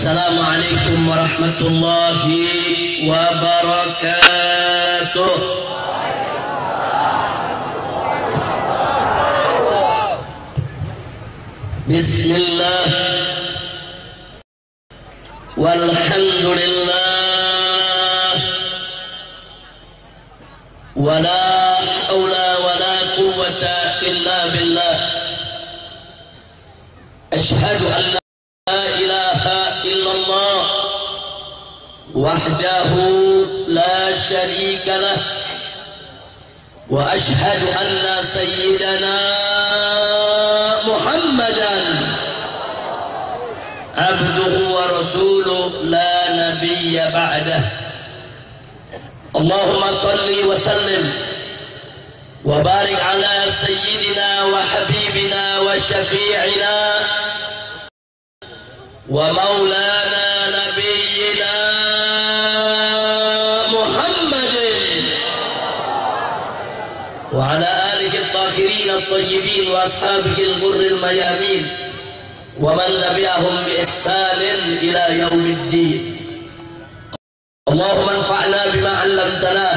Assalamualaikum warahmatullahi wabarakatuh. Bismillah walhamdulillah wala haula wala quwwata illa billah. Ashhadu an la ilaha illallah wahdahu la syarika lah wa ashhadu anna sayyidana Muhammadan abduhu wa rasuluh la nabiyya ba'dah. Allahumma salli wa sallim wa barik ala sayyidina wa habibina wa syafi'ina wa maulana nabiyyina Muhammadin wa ala alihi at-tahirin at-tayyibin wa ashabihi al-ghurril mayamin wa man tabi'ahum bi ihsanin ila yaumiddin. Allahumma anfa'na bima 'allamtana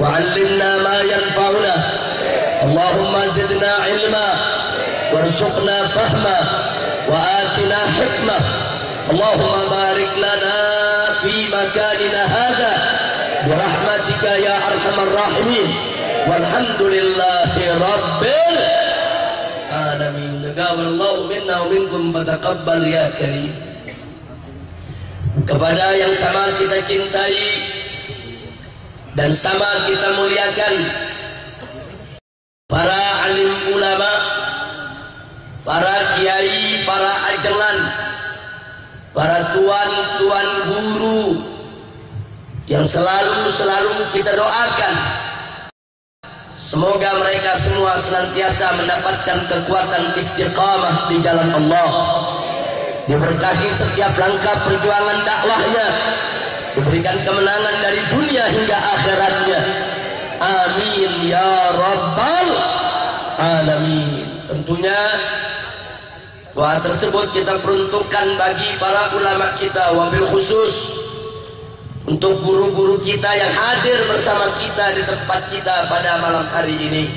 wa 'allimna ma yanfa'una. Allahumma zidna 'ilma warzuqna fahma wa atina hikmah. Allahumma barik lana fi makanina hadha bi rahmatika ya arhamar rahimin. Walhamdulillahi rabbil alamin. Taqabbalallahu minna wa minkum fataqabbal ya karim. Kepada yang sama kita cintai dan sama kita muliakan, para alim ulama, para kiai, para ajengan, para tuan-tuan guru yang selalu kita doakan, semoga mereka semua senantiasa mendapatkan kekuatan istiqamah di jalan Allah, diberkahi setiap langkah perjuangan dakwahnya, diberikan kemenangan dari dunia hingga akhiratnya. Amin ya rabbal alamin. Tentunya doa tersebut kita peruntukkan bagi para ulama kita, wabil khusus untuk guru-guru kita yang hadir bersama kita di tempat kita pada malam hari ini.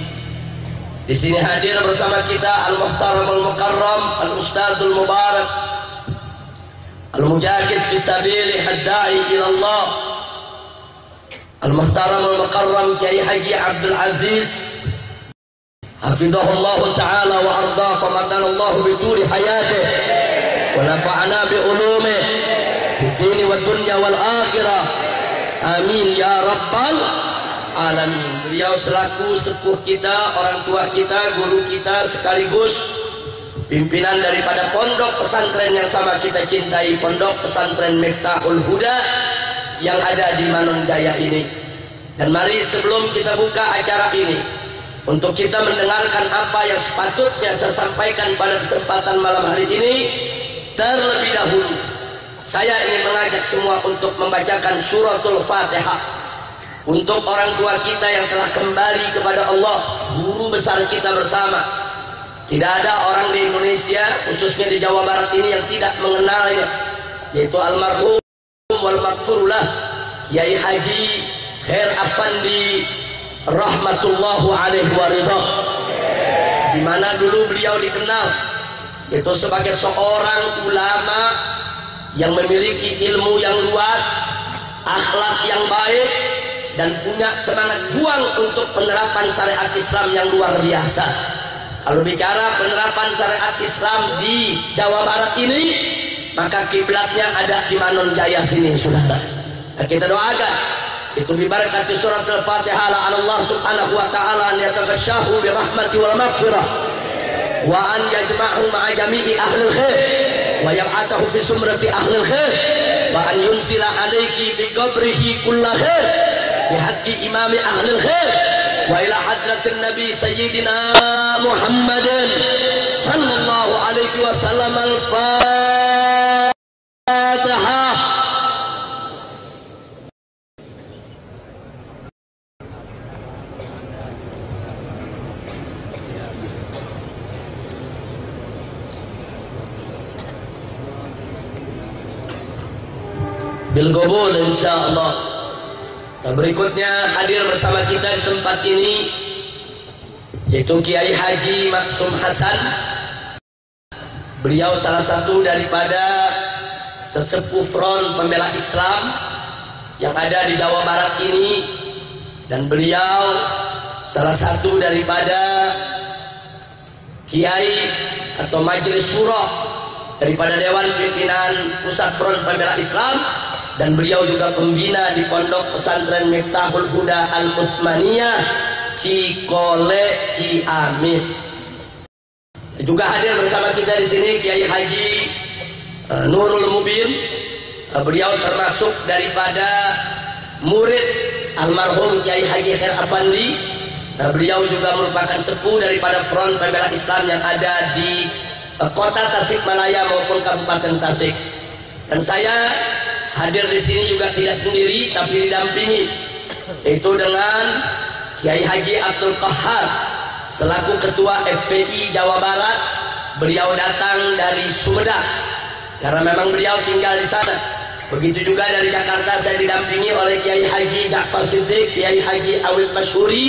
Di sini hadir bersama kita Al-Muhtaram Al-Mukarram Al-Ustadzul Mubarak Al-Mujahid fi sabilih ad-da'i ila Allah Al-Muhtaram Al-Mukarram Kiai Haji Abdul Aziz hafidhahullah ta'ala wa arda famatanallahu bituli hayatih wa nafa'ana bi ulumih fi dini wa dunya wal akhirah. Amin ya rabbal alamin. Beliau selaku sepuh kita, orang tua kita, guru kita, sekaligus pimpinan daripada pondok pesantren yang sama kita cintai, pondok pesantren Miftahul Huda yang ada di Manunjaya ini. Dan mari sebelum kita buka acara ini, untuk kita mendengarkan apa yang sepatutnya saya sampaikan pada kesempatan malam hari ini, terlebih dahulu saya ingin mengajak semua untuk membacakan suratul Fatihah untuk orang tua kita yang telah kembali kepada Allah, guru besar kita bersama. Tidak ada orang di Indonesia, khususnya di Jawa Barat ini, yang tidak mengenalnya, yaitu almarhum wal maghfurullah Kiai Haji Khair Afandi rahmatullahu alaihi waridha, di mana dulu beliau dikenal yaitu sebagai seorang ulama yang memiliki ilmu yang luas, akhlak yang baik, dan punya semangat juang untuk penerapan syariat Islam yang luar biasa. Kalau bicara penerapan syariat Islam di Jawa Barat ini, maka kiblatnya ada di Manunjaya sini, saudara. Nah, kita doakan itu bibarakati surat al-Fatihah la Allah subhanahu wa ta'ala an yataghashahu bi rahmati wal maghfirah wa an yajma'hu ma'a jami'i ahli khair wa yab'athahu fi sumrati ahli khair wa an yunzila alayki fi qabrihi kulla khair bi haqqi imami ahli khair wa ila hadratin nabi sayyidina Muhammadin sallallahu alaihi wasallam al-Fatihah. bil qabul insyaallah. Nah, berikutnya hadir bersama kita di tempat ini yaitu Kiai Haji Maksum Hasan. Beliau salah satu daripada sesepuh Front Pembela Islam yang ada di Jawa Barat ini, dan beliau salah satu daripada kiai atau majelis syuro daripada Dewan Pimpinan Pusat Front Pembela Islam, dan beliau juga pembina di Pondok Pesantren Miftahul Huda Al-Utsmaniyah Cikole Ciamis. Juga hadir bersama kita di sini Kiai Haji Nurul Mubin. Beliau termasuk daripada murid almarhum Kiai Haji Khair Afandi. Beliau juga merupakan sepuh daripada Front Pembela Islam yang ada di kota Tasikmalaya maupun Kabupaten Tasik. Dan saya hadir di sini juga tidak sendiri, tapi didampingi, yaitu dengan Kiai Haji Abdul Qahar selaku Ketua FPI Jawa Barat. Beliau datang dari Sumedang karena memang beliau tinggal di sana. Begitu juga dari Jakarta saya didampingi oleh Kiai Haji Ja'far Siddiq, Kiai Haji Awid Masyhuri,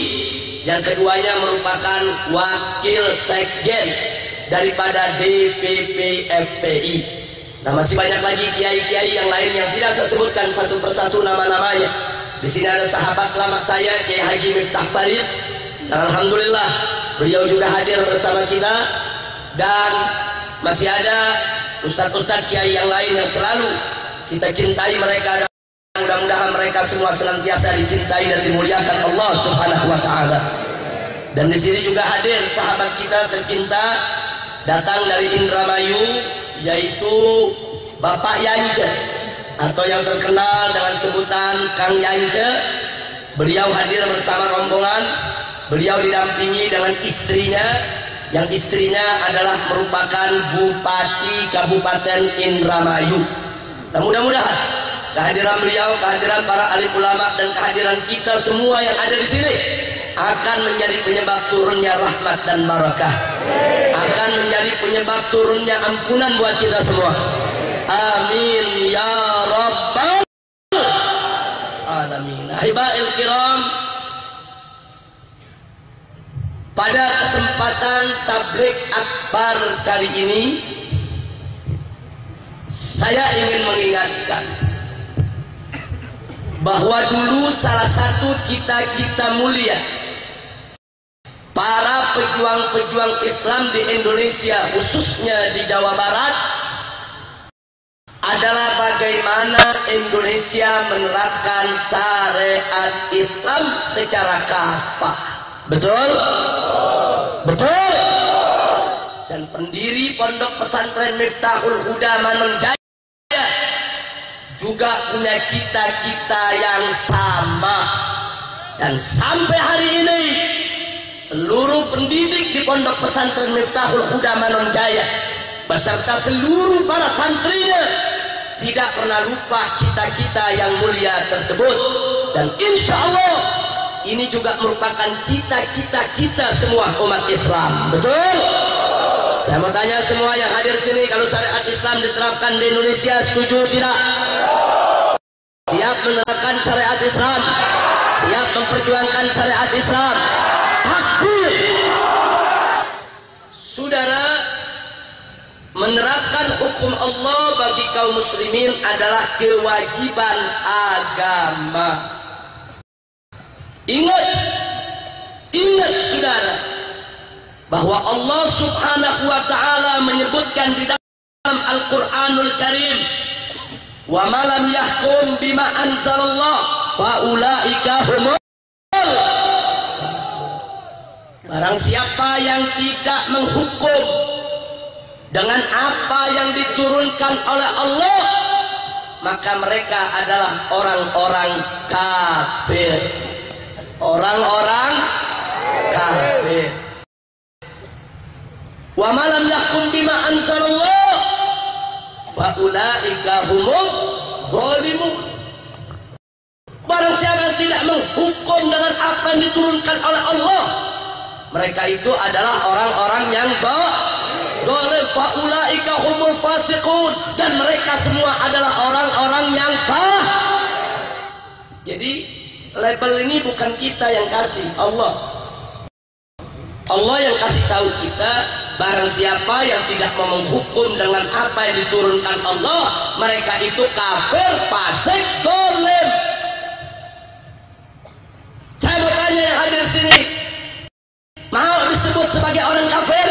yang keduanya merupakan wakil sekjen daripada DPP FPI. Nah, masih banyak lagi kiai-kiai yang lain yang tidak saya sebutkan satu persatu nama-namanya. Di sini ada sahabat lama saya Kiai Haji Miftah Farid, dan alhamdulillah beliau juga hadir bersama kita. Dan masih ada ustadz-ustadz kiai yang lain yang selalu kita cintai mereka. Mudah-mudahan mereka semua senantiasa dicintai dan dimuliakan Allah Subhanahu wa taala. Dan di sini juga hadir sahabat kita tercinta datang dari Indramayu, yaitu Bapak Yance atau yang terkenal dengan sebutan Kang Yance. Beliau hadir bersama rombongan. Beliau didampingi dengan istrinya, yang istrinya adalah merupakan Bupati Kabupaten Indramayu. Dan mudah-mudahan kehadiran beliau, kehadiran para alim ulama, dan kehadiran kita semua yang ada di sini akan menjadi penyebab turunnya rahmat dan barakah, akan menjadi penyebab turunnya ampunan buat kita semua. Amin ya rabbal alamin. Ahibail kiram, pada kesempatan tabligh akbar kali ini saya ingin mengingatkan bahwa dulu salah satu cita-cita mulia para pejuang-pejuang Islam di Indonesia, khususnya di Jawa Barat, adalah bagaimana Indonesia menerapkan syariat Islam secara kafah. Betul? Betul? Dan pendiri Pondok Pesantren Miftahul Huda Manonjaya juga punya cita-cita yang sama. Dan sampai hari ini seluruh pendidik di Pondok Pesantren Miftahul Huda Manonjaya beserta seluruh para santrinya tidak pernah lupa cita-cita yang mulia tersebut. Dan insya Allah ini juga merupakan cita-cita kita semua umat Islam. Betul? Saya mau tanya semua yang hadir sini, kalau syariat Islam diterapkan di Indonesia, setuju tidak? Siap menerapkan syariat Islam? Siap memperjuangkan syariat Islam? Takbir! Saudara, menerapkan hukum Allah bagi kaum muslimin adalah kewajiban agama. Ingat saudara, bahwa Allah Subhanahu wa ta'ala menyebutkan di dalam Al-Quranul Karim, wa ma lam yahkum bima anzalallah faulaika humul, barang siapa yang tidak menghukum dengan apa yang diturunkan oleh Allah, maka mereka adalah orang-orang kafir. Orang-orang kafir. Wa ma lam yahkum bima anzalallah faulaika humul zalimun. Barang siapa yang tidak menghukum dengan apa yang diturunkan oleh Allah, mereka itu adalah orang-orang yang zalim, faulaika humul fasiqun, dan mereka semua adalah orang-orang yang Jadi label ini bukan kita yang kasih, Allah. Allah yang kasih tahu kita, barang siapa yang tidak mau menghukum dengan apa yang diturunkan Allah, mereka itu kafir, fasik, zalim. Saya mau tanya yang hadir sini, mau disebut sebagai orang kafir?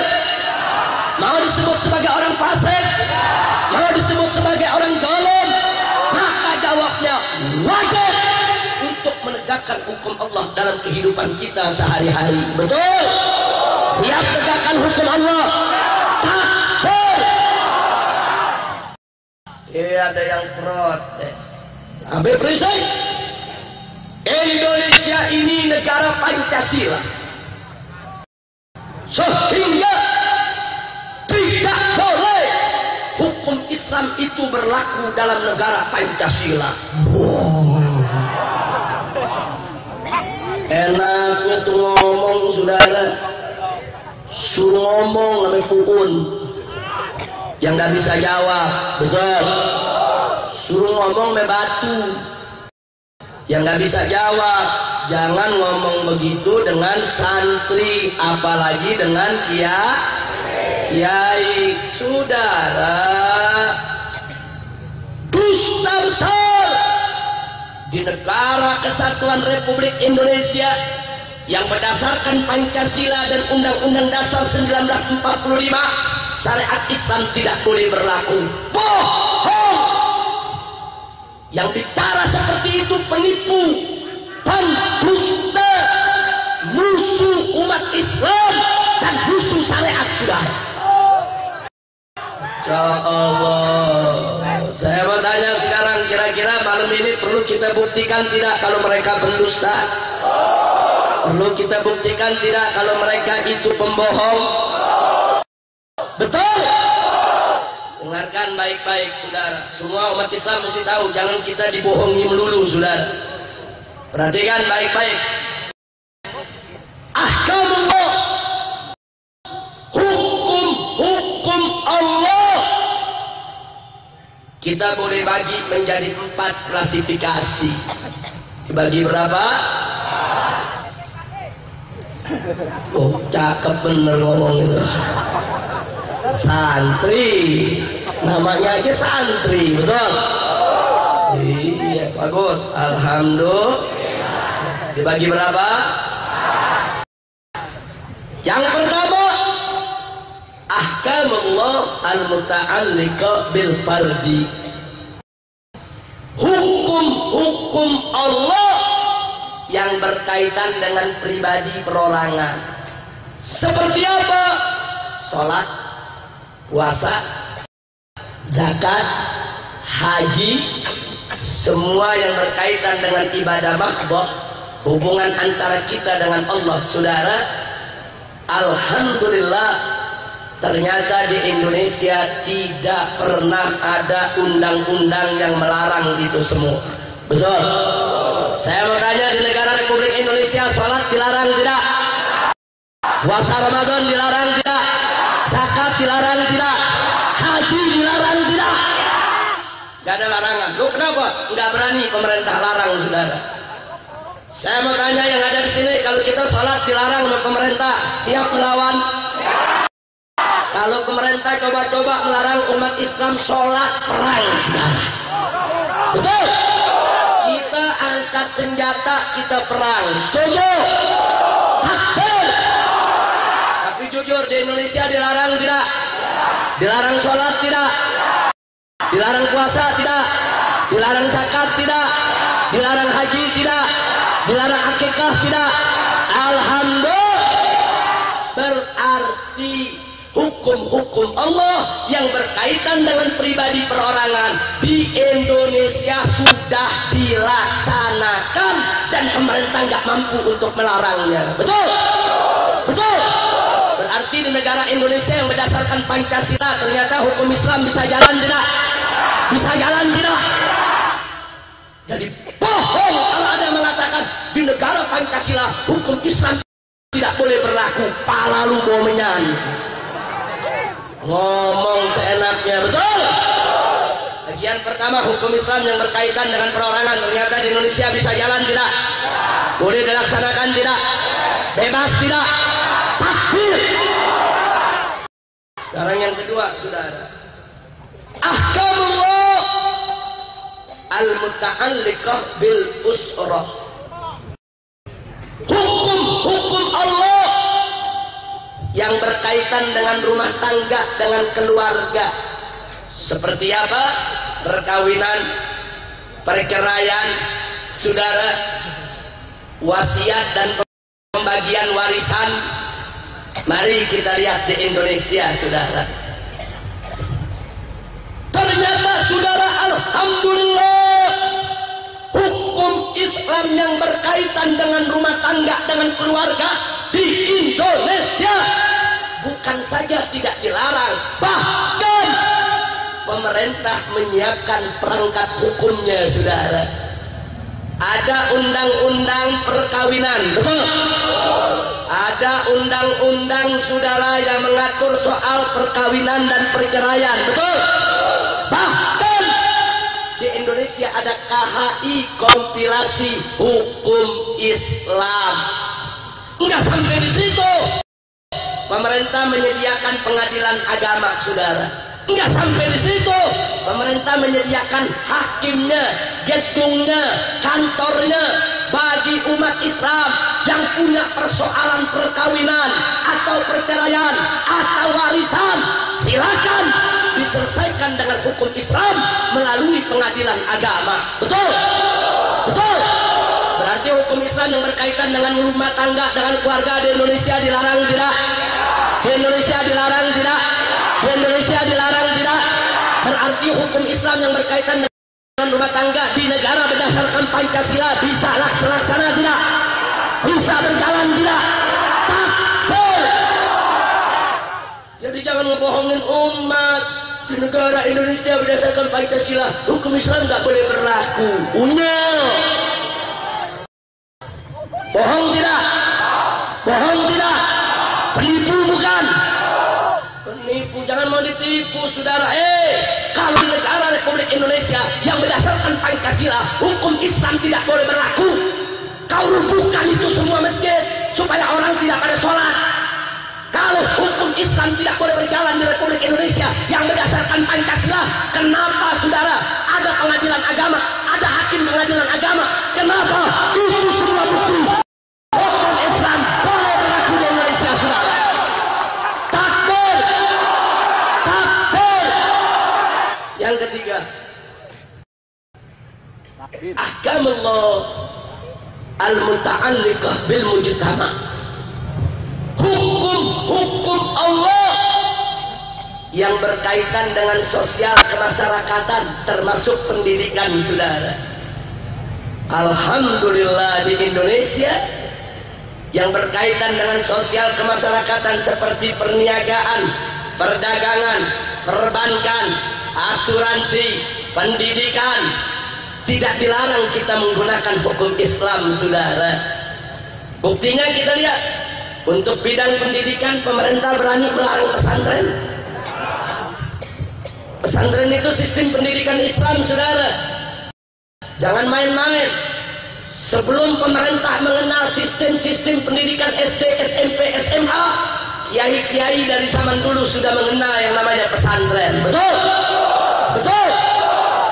Mau disebut sebagai orang fasik? Mau disebut sebagai orang zalim? Maka jawabnya wajib untuk menegakkan hukum Allah dalam kehidupan kita sehari-hari. Betul? Siap tegakkan hukum Allah? Takbir! Ada yang protes. Habib Rizal, Indonesia ini negara Pancasila, sehingga tidak boleh hukum Islam itu berlaku dalam negara Pancasila. Enaknya tuh ngomong, saudara, suruh ngomong namanya Fuun yang nggak bisa jawab. Betul? Suruh ngomong me batu yang nggak bisa jawab. Jangan ngomong begitu dengan santri, apalagi dengan kiai. Saudara, dusta besar di negara Kesatuan Republik Indonesia yang berdasarkan Pancasila dan Undang-Undang Dasar 1945, syariat Islam tidak boleh berlaku. Bohong! Yang bicara seperti itu penipu dan dusta, musuh umat Islam dan musuh syariat, saudara. Ya Allah, saya mau tanya sekarang, kira-kira malam ini perlu kita buktikan tidak kalau mereka pendusta? Perlu kita buktikan tidak kalau mereka itu pembohong? Betul? Dengarkan baik-baik, saudara. Semua umat Islam mesti tahu, jangan kita dibohongi melulu, saudara. Perhatikan baik-baik. Ahkamullah, hukum Allah, kita boleh bagi menjadi 4 klasifikasi. Dibagi berapa? Oh, cakep bener ngomong itu. Santri, namanya aja santri, betul? Iya, bagus. Alhamdulillah. Dibagi berapa? Yang pertama, ahkamullah al-muta'alliqa bil fardi. Hukum Allah yang berkaitan dengan pribadi perorangan. Seperti apa? Salat, puasa, zakat, haji, semua yang berkaitan dengan ibadah mahdoh, hubungan antara kita dengan Allah, saudara. Alhamdulillah, ternyata di Indonesia tidak pernah ada undang-undang yang melarang itu semua. Betul? Saya mau tanya, di negara Republik Indonesia sholat dilarang tidak? Puasa Ramadan dilarang tidak? Zakat dilarang tidak? Haji dilarang tidak? Gak ada larangan. Lu kenapa? Nggak berani pemerintah larang, saudara. Saya mau tanya yang ada di sini, kalau kita sholat dilarang oleh pemerintah, siap melawan? Kalau pemerintah coba-coba melarang umat Islam sholat, perang, saudara. Betul? Kita angkat senjata, kita perang. Setuju? Takbir! Tapi jujur, di Indonesia dilarang tidak? Dilarang sholat tidak? Dilarang puasa tidak? Dilarang zakat tidak? Dilarang haji tidak? Dilarang akikah tidak? Alhamdulillah. Berarti hukum-hukum Allah yang berkaitan dengan pribadi perorangan di Indonesia sudah dilaksanakan dan pemerintah nggak mampu untuk melarangnya. Betul? Betul? Berarti di negara Indonesia yang berdasarkan Pancasila ternyata hukum Islam bisa jalan tidak? Bisa jalan tidak? Jadi bohong kalau ada yang mengatakan di negara Pancasila hukum Islam tidak boleh berlaku. Pala lu mau menyanyi. ngomong seenaknya, betul? Bagian pertama hukum Islam yang berkaitan dengan perorangan, ternyata di Indonesia bisa jalan tidak? Boleh dilaksanakan tidak? Bebas tidak? Takbir. Sekarang yang kedua, saudara, ahkamullah al-muta'alliqah bil usrah. Hukum Allah yang berkaitan dengan rumah tangga, dengan keluarga. Seperti apa? Perkawinan, perceraian, saudara, wasiat dan pembagian warisan. Mari kita lihat di Indonesia, saudara. Ternyata, saudara, alhamdulillah, hukum Islam yang berkaitan dengan rumah tangga, dengan keluarga di Indonesia bukan saja tidak dilarang, bahkan pemerintah menyiapkan perangkat hukumnya, saudara. Ada undang-undang perkawinan, betul? Ada undang-undang, saudara, yang mengatur soal perkawinan dan perceraian, betul? Bahkan di Indonesia ada KHI, kompilasi hukum Islam. Enggak sampai di situ, pemerintah menyediakan pengadilan agama, saudara. Enggak sampai di situ, pemerintah menyediakan hakimnya, gedungnya, kantornya bagi umat Islam yang punya persoalan perkawinan atau perceraian atau warisan. Silakan diselesaikan dengan hukum Islam melalui pengadilan agama. Betul? Betul? Berarti hukum Islam yang berkaitan dengan rumah tangga, dengan keluarga di Indonesia dilarang tidak? Di Indonesia dilarang tidak? Di Indonesia dilarang tidak? Berarti hukum Islam yang berkaitan dengan rumah tangga di negara berdasarkan Pancasila bisa laksana tidak? Bisa berjalan tidak? Takbir. Jadi jangan ngebohongin umat. Di negara Indonesia berdasarkan Pancasila, hukum Islam nggak boleh berlaku. Bohong tidak? Bohong tidak? Penipu bukan? Penipu, jangan mau ditipu, saudara. Kalau di negara Republik Indonesia yang berdasarkan Pancasila, hukum Islam tidak boleh berlaku. Kau rubuhkan itu semua masjid supaya orang tidak pada sholat. Kalau hukum Islam tidak boleh berjalan di Republik Indonesia yang berdasarkan Pancasila, kenapa, saudara, ada pengadilan agama, ada hakim pengadilan agama? Kenapa? Itu semua bukti hukum Islam boleh berlaku di Indonesia, saudara. Takbir. Takbir. Yang ketiga, ahkamullah al-muta'alliqah bil mujtama. Hukum Allah yang berkaitan dengan sosial kemasyarakatan, termasuk pendidikan, saudara. Alhamdulillah, di Indonesia yang berkaitan dengan sosial kemasyarakatan seperti perniagaan, perdagangan, perbankan, asuransi, pendidikan, tidak dilarang kita menggunakan hukum Islam, saudara. Buktinya kita lihat, untuk bidang pendidikan pemerintah berani melarang pesantren. Pesantren itu sistem pendidikan Islam, saudara. Jangan main-main. Sebelum pemerintah mengenal sistem-sistem pendidikan SD, SMP, SMA, kiai-kiai dari zaman dulu sudah mengenal yang namanya pesantren. Betul? Betul?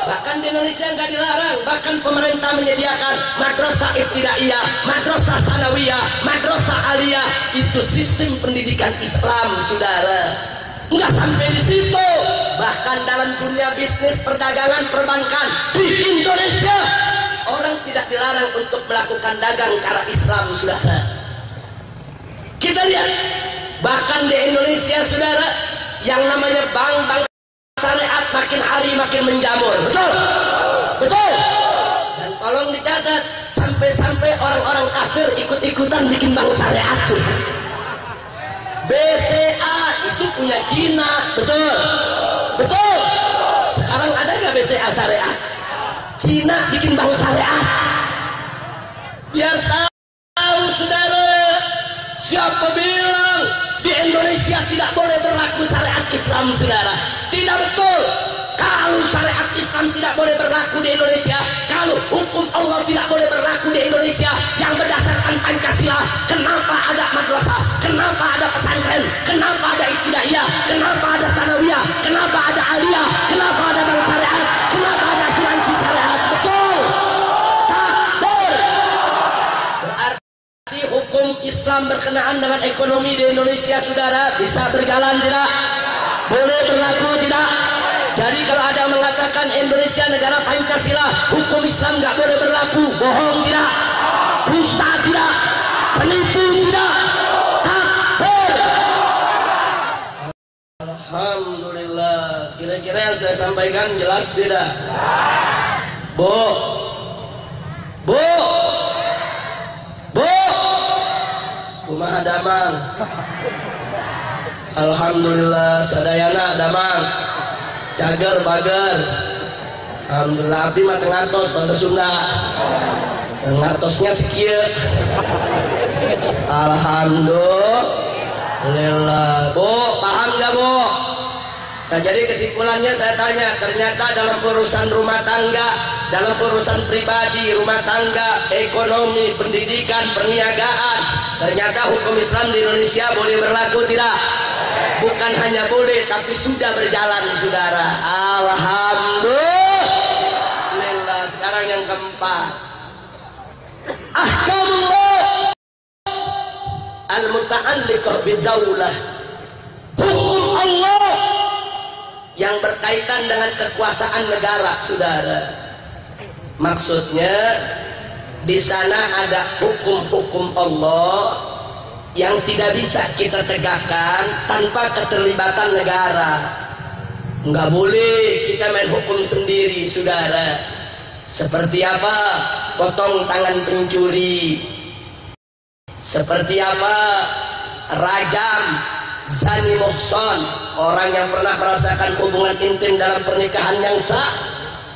Bahkan di Indonesia nggak dilarang, bahkan pemerintah menyediakan madrasah ibtidaiyah, madrasah sanawiyah, madrasah aliyah. Itu sistem pendidikan Islam, saudara. Nggak sampai di situ, bahkan dalam dunia bisnis, perdagangan, perbankan di Indonesia, orang tidak dilarang untuk melakukan dagang cara Islam, saudara. Kita lihat, bahkan di Indonesia, saudara, yang namanya bank syariat makin hari makin menjamur. Betul? Betul? Dan tolong dicatat, sampai-sampai orang-orang kafir ikut-ikutan bikin bank syariat, saudara. BCA itu punya Cina, betul? Betul? Sekarang ada nggak BCA syariat? Cina bikin bank syariat. Biar tahu, saudara, siapa bilang di Indonesia tidak boleh berlaku syariat Islam, saudara. Tidak betul. Kalau syariat Islam tidak boleh berlaku di Indonesia, kalau hukum Allah tidak boleh berlaku di Indonesia yang berdasarkan Pancasila, kenapa ada madrasah? Kenapa ada pesantren? Kenapa ada ibtidaiyah? Kenapa ada sanawiyah? Kenapa ada aliyah? Kenapa ada bank syariat? Kenapa ada asuransi syariat? Betul. Takbir. Berarti hukum Islam berkenaan dengan ekonomi di Indonesia, saudara, bisa berjalan tidak? Boleh berlaku tidak? Jadi kalau ada mengatakan Indonesia negara Pancasila, hukum Islam nggak boleh berlaku, bohong tidak? Dusta tidak? Penipu tidak? Takbir. Alhamdulillah. Kira-kira yang saya sampaikan jelas tidak? Bu, Bu, Bu, kumaha damang? Alhamdulillah, sadayana damang. Cager bager. Alhamdulillah abdi mah tengatos bahasa Sunda. Ngartosnya sekieu. Alhamdulillah. Bu, paham enggak, Bu? Nah, jadi kesimpulannya saya tanya, ternyata dalam urusan rumah tangga, dalam urusan pribadi, rumah tangga, ekonomi, pendidikan, perniagaan, ternyata hukum Islam di Indonesia boleh berlaku tidak? Bukan hanya boleh, tapi sudah berjalan, saudara. Alhamdulillah. Sekarang yang keempat, ahkamullah al-muta'alliqah bidaulah. Hukum Allah yang berkaitan dengan kekuasaan negara, saudara. Maksudnya di sana ada hukum-hukum Allah yang tidak bisa kita tegakkan tanpa keterlibatan negara. Nggak boleh kita main hukum sendiri, saudara. Seperti apa? Potong tangan pencuri. Seperti apa? Rajam zani muhsan, orang yang pernah merasakan hubungan intim dalam pernikahan yang sah,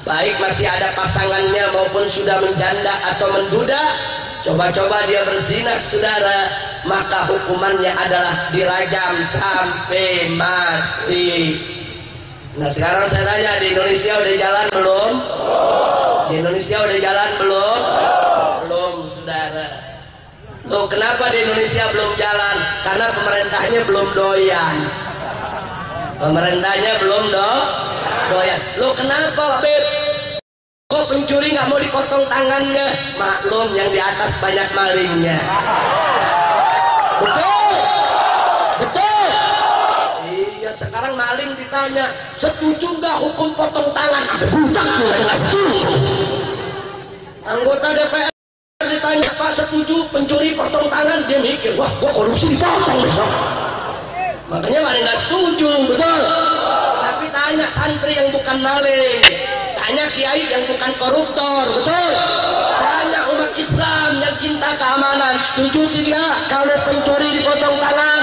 baik masih ada pasangannya maupun sudah menjanda atau menduda. Coba-coba dia berzina, saudara, maka hukumannya adalah dirajam sampai mati. Nah, sekarang saya tanya, di Indonesia udah jalan belum? Di Indonesia udah jalan belum? Belum, saudara. Loh, kenapa di Indonesia belum jalan? Karena pemerintahnya belum doyan. Pemerintahnya belum doyan. Loh, kenapa, Beb? Kok pencuri nggak mau dipotong tangannya? Maklum, yang di atas banyak malingnya. Betul, betul. Iya, sekarang maling ditanya, setuju nggak hukum potong tangan? Ada budak tuh nggak setuju. Anggota DPR ditanya, Pak, setuju pencuri potong tangan? Dia mikir, wah, gua korupsi dipotong besok. Makanya maling nggak setuju, betul. Tapi tanya santri yang bukan maling. Tanya kiai yang bukan koruptor, betul. Tanya umat Islam yang cinta keamanan, setuju tidak kalau pencuri dipotong tangan?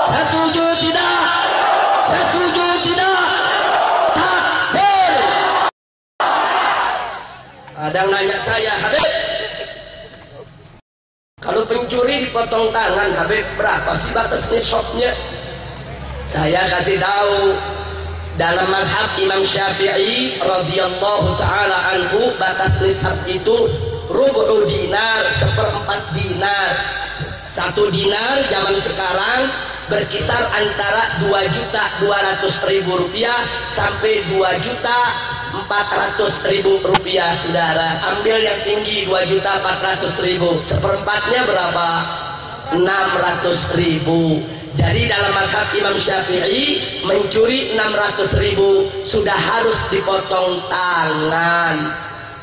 Setuju tidak? Setuju tidak? Takbir. Ada yang nanya saya, Habib, kalau pencuri dipotong tangan, Habib, berapa sih batas nisabnya? Saya kasih tahu. Dalam mazhab Imam Syafi'i radhiyallahu taala anhu, batas nisab itu rubu dinar, 1/4 dinar. 1 dinar zaman sekarang berkisar antara 2.200.000 rupiah sampai 2.400.000 rupiah, saudara. Ambil yang tinggi 2.400.000. 1/4-nya berapa? 600.000. Jadi dalam mazhab Imam Syafi'i, mencuri 600.000 sudah harus dipotong tangan.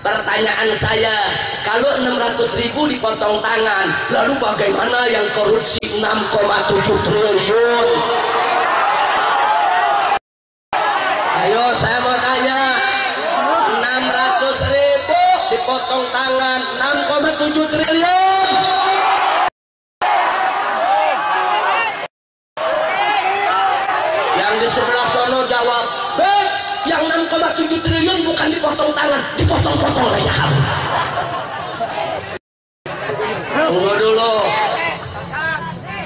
Pertanyaan saya, kalau 600.000 dipotong tangan, lalu bagaimana yang korupsi 6,7 triliun? Ayo, saya mau tanya, 600.000 dipotong tangan, 6,7 triliun. Jawab, yang 6,7 triliun bukan dipotong tangan, dipotong-potong aja kamu. Tunggu dulu.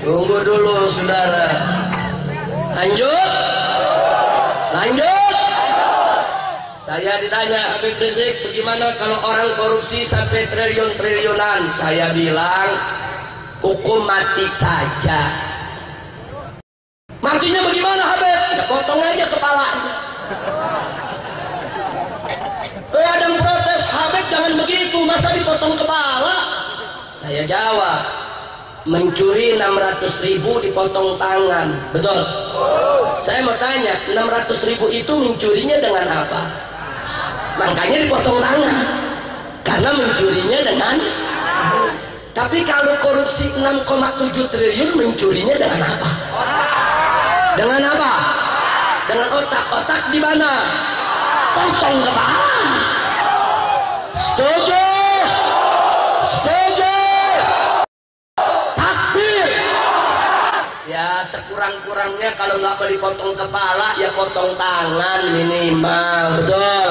Tunggu dulu saudara. Lanjut. Lanjut. Saya ditanya Habib Rizik, bagaimana kalau orang korupsi sampai triliun-triliunan? Saya bilang hukum mati saja. Maksudnya bagaimana Habib? Ya potong aja kepalanya. Ada yang protes, Habib jangan begitu, masa dipotong kepala? Saya jawab, mencuri 600.000 dipotong tangan, betul? Saya mau tanya, 600.000 itu mencurinya dengan apa? Makanya dipotong tangan, karena mencurinya dengan. Tapi kalau korupsi 6,7 triliun mencurinya dengan apa? Dengan apa? Dengan otak-otak di mana? Potong kepala. Setuju? Setuju? Takbir. Ya sekurang-kurangnya kalau nggak mau dipotong kepala ya potong tangan minimal, betul?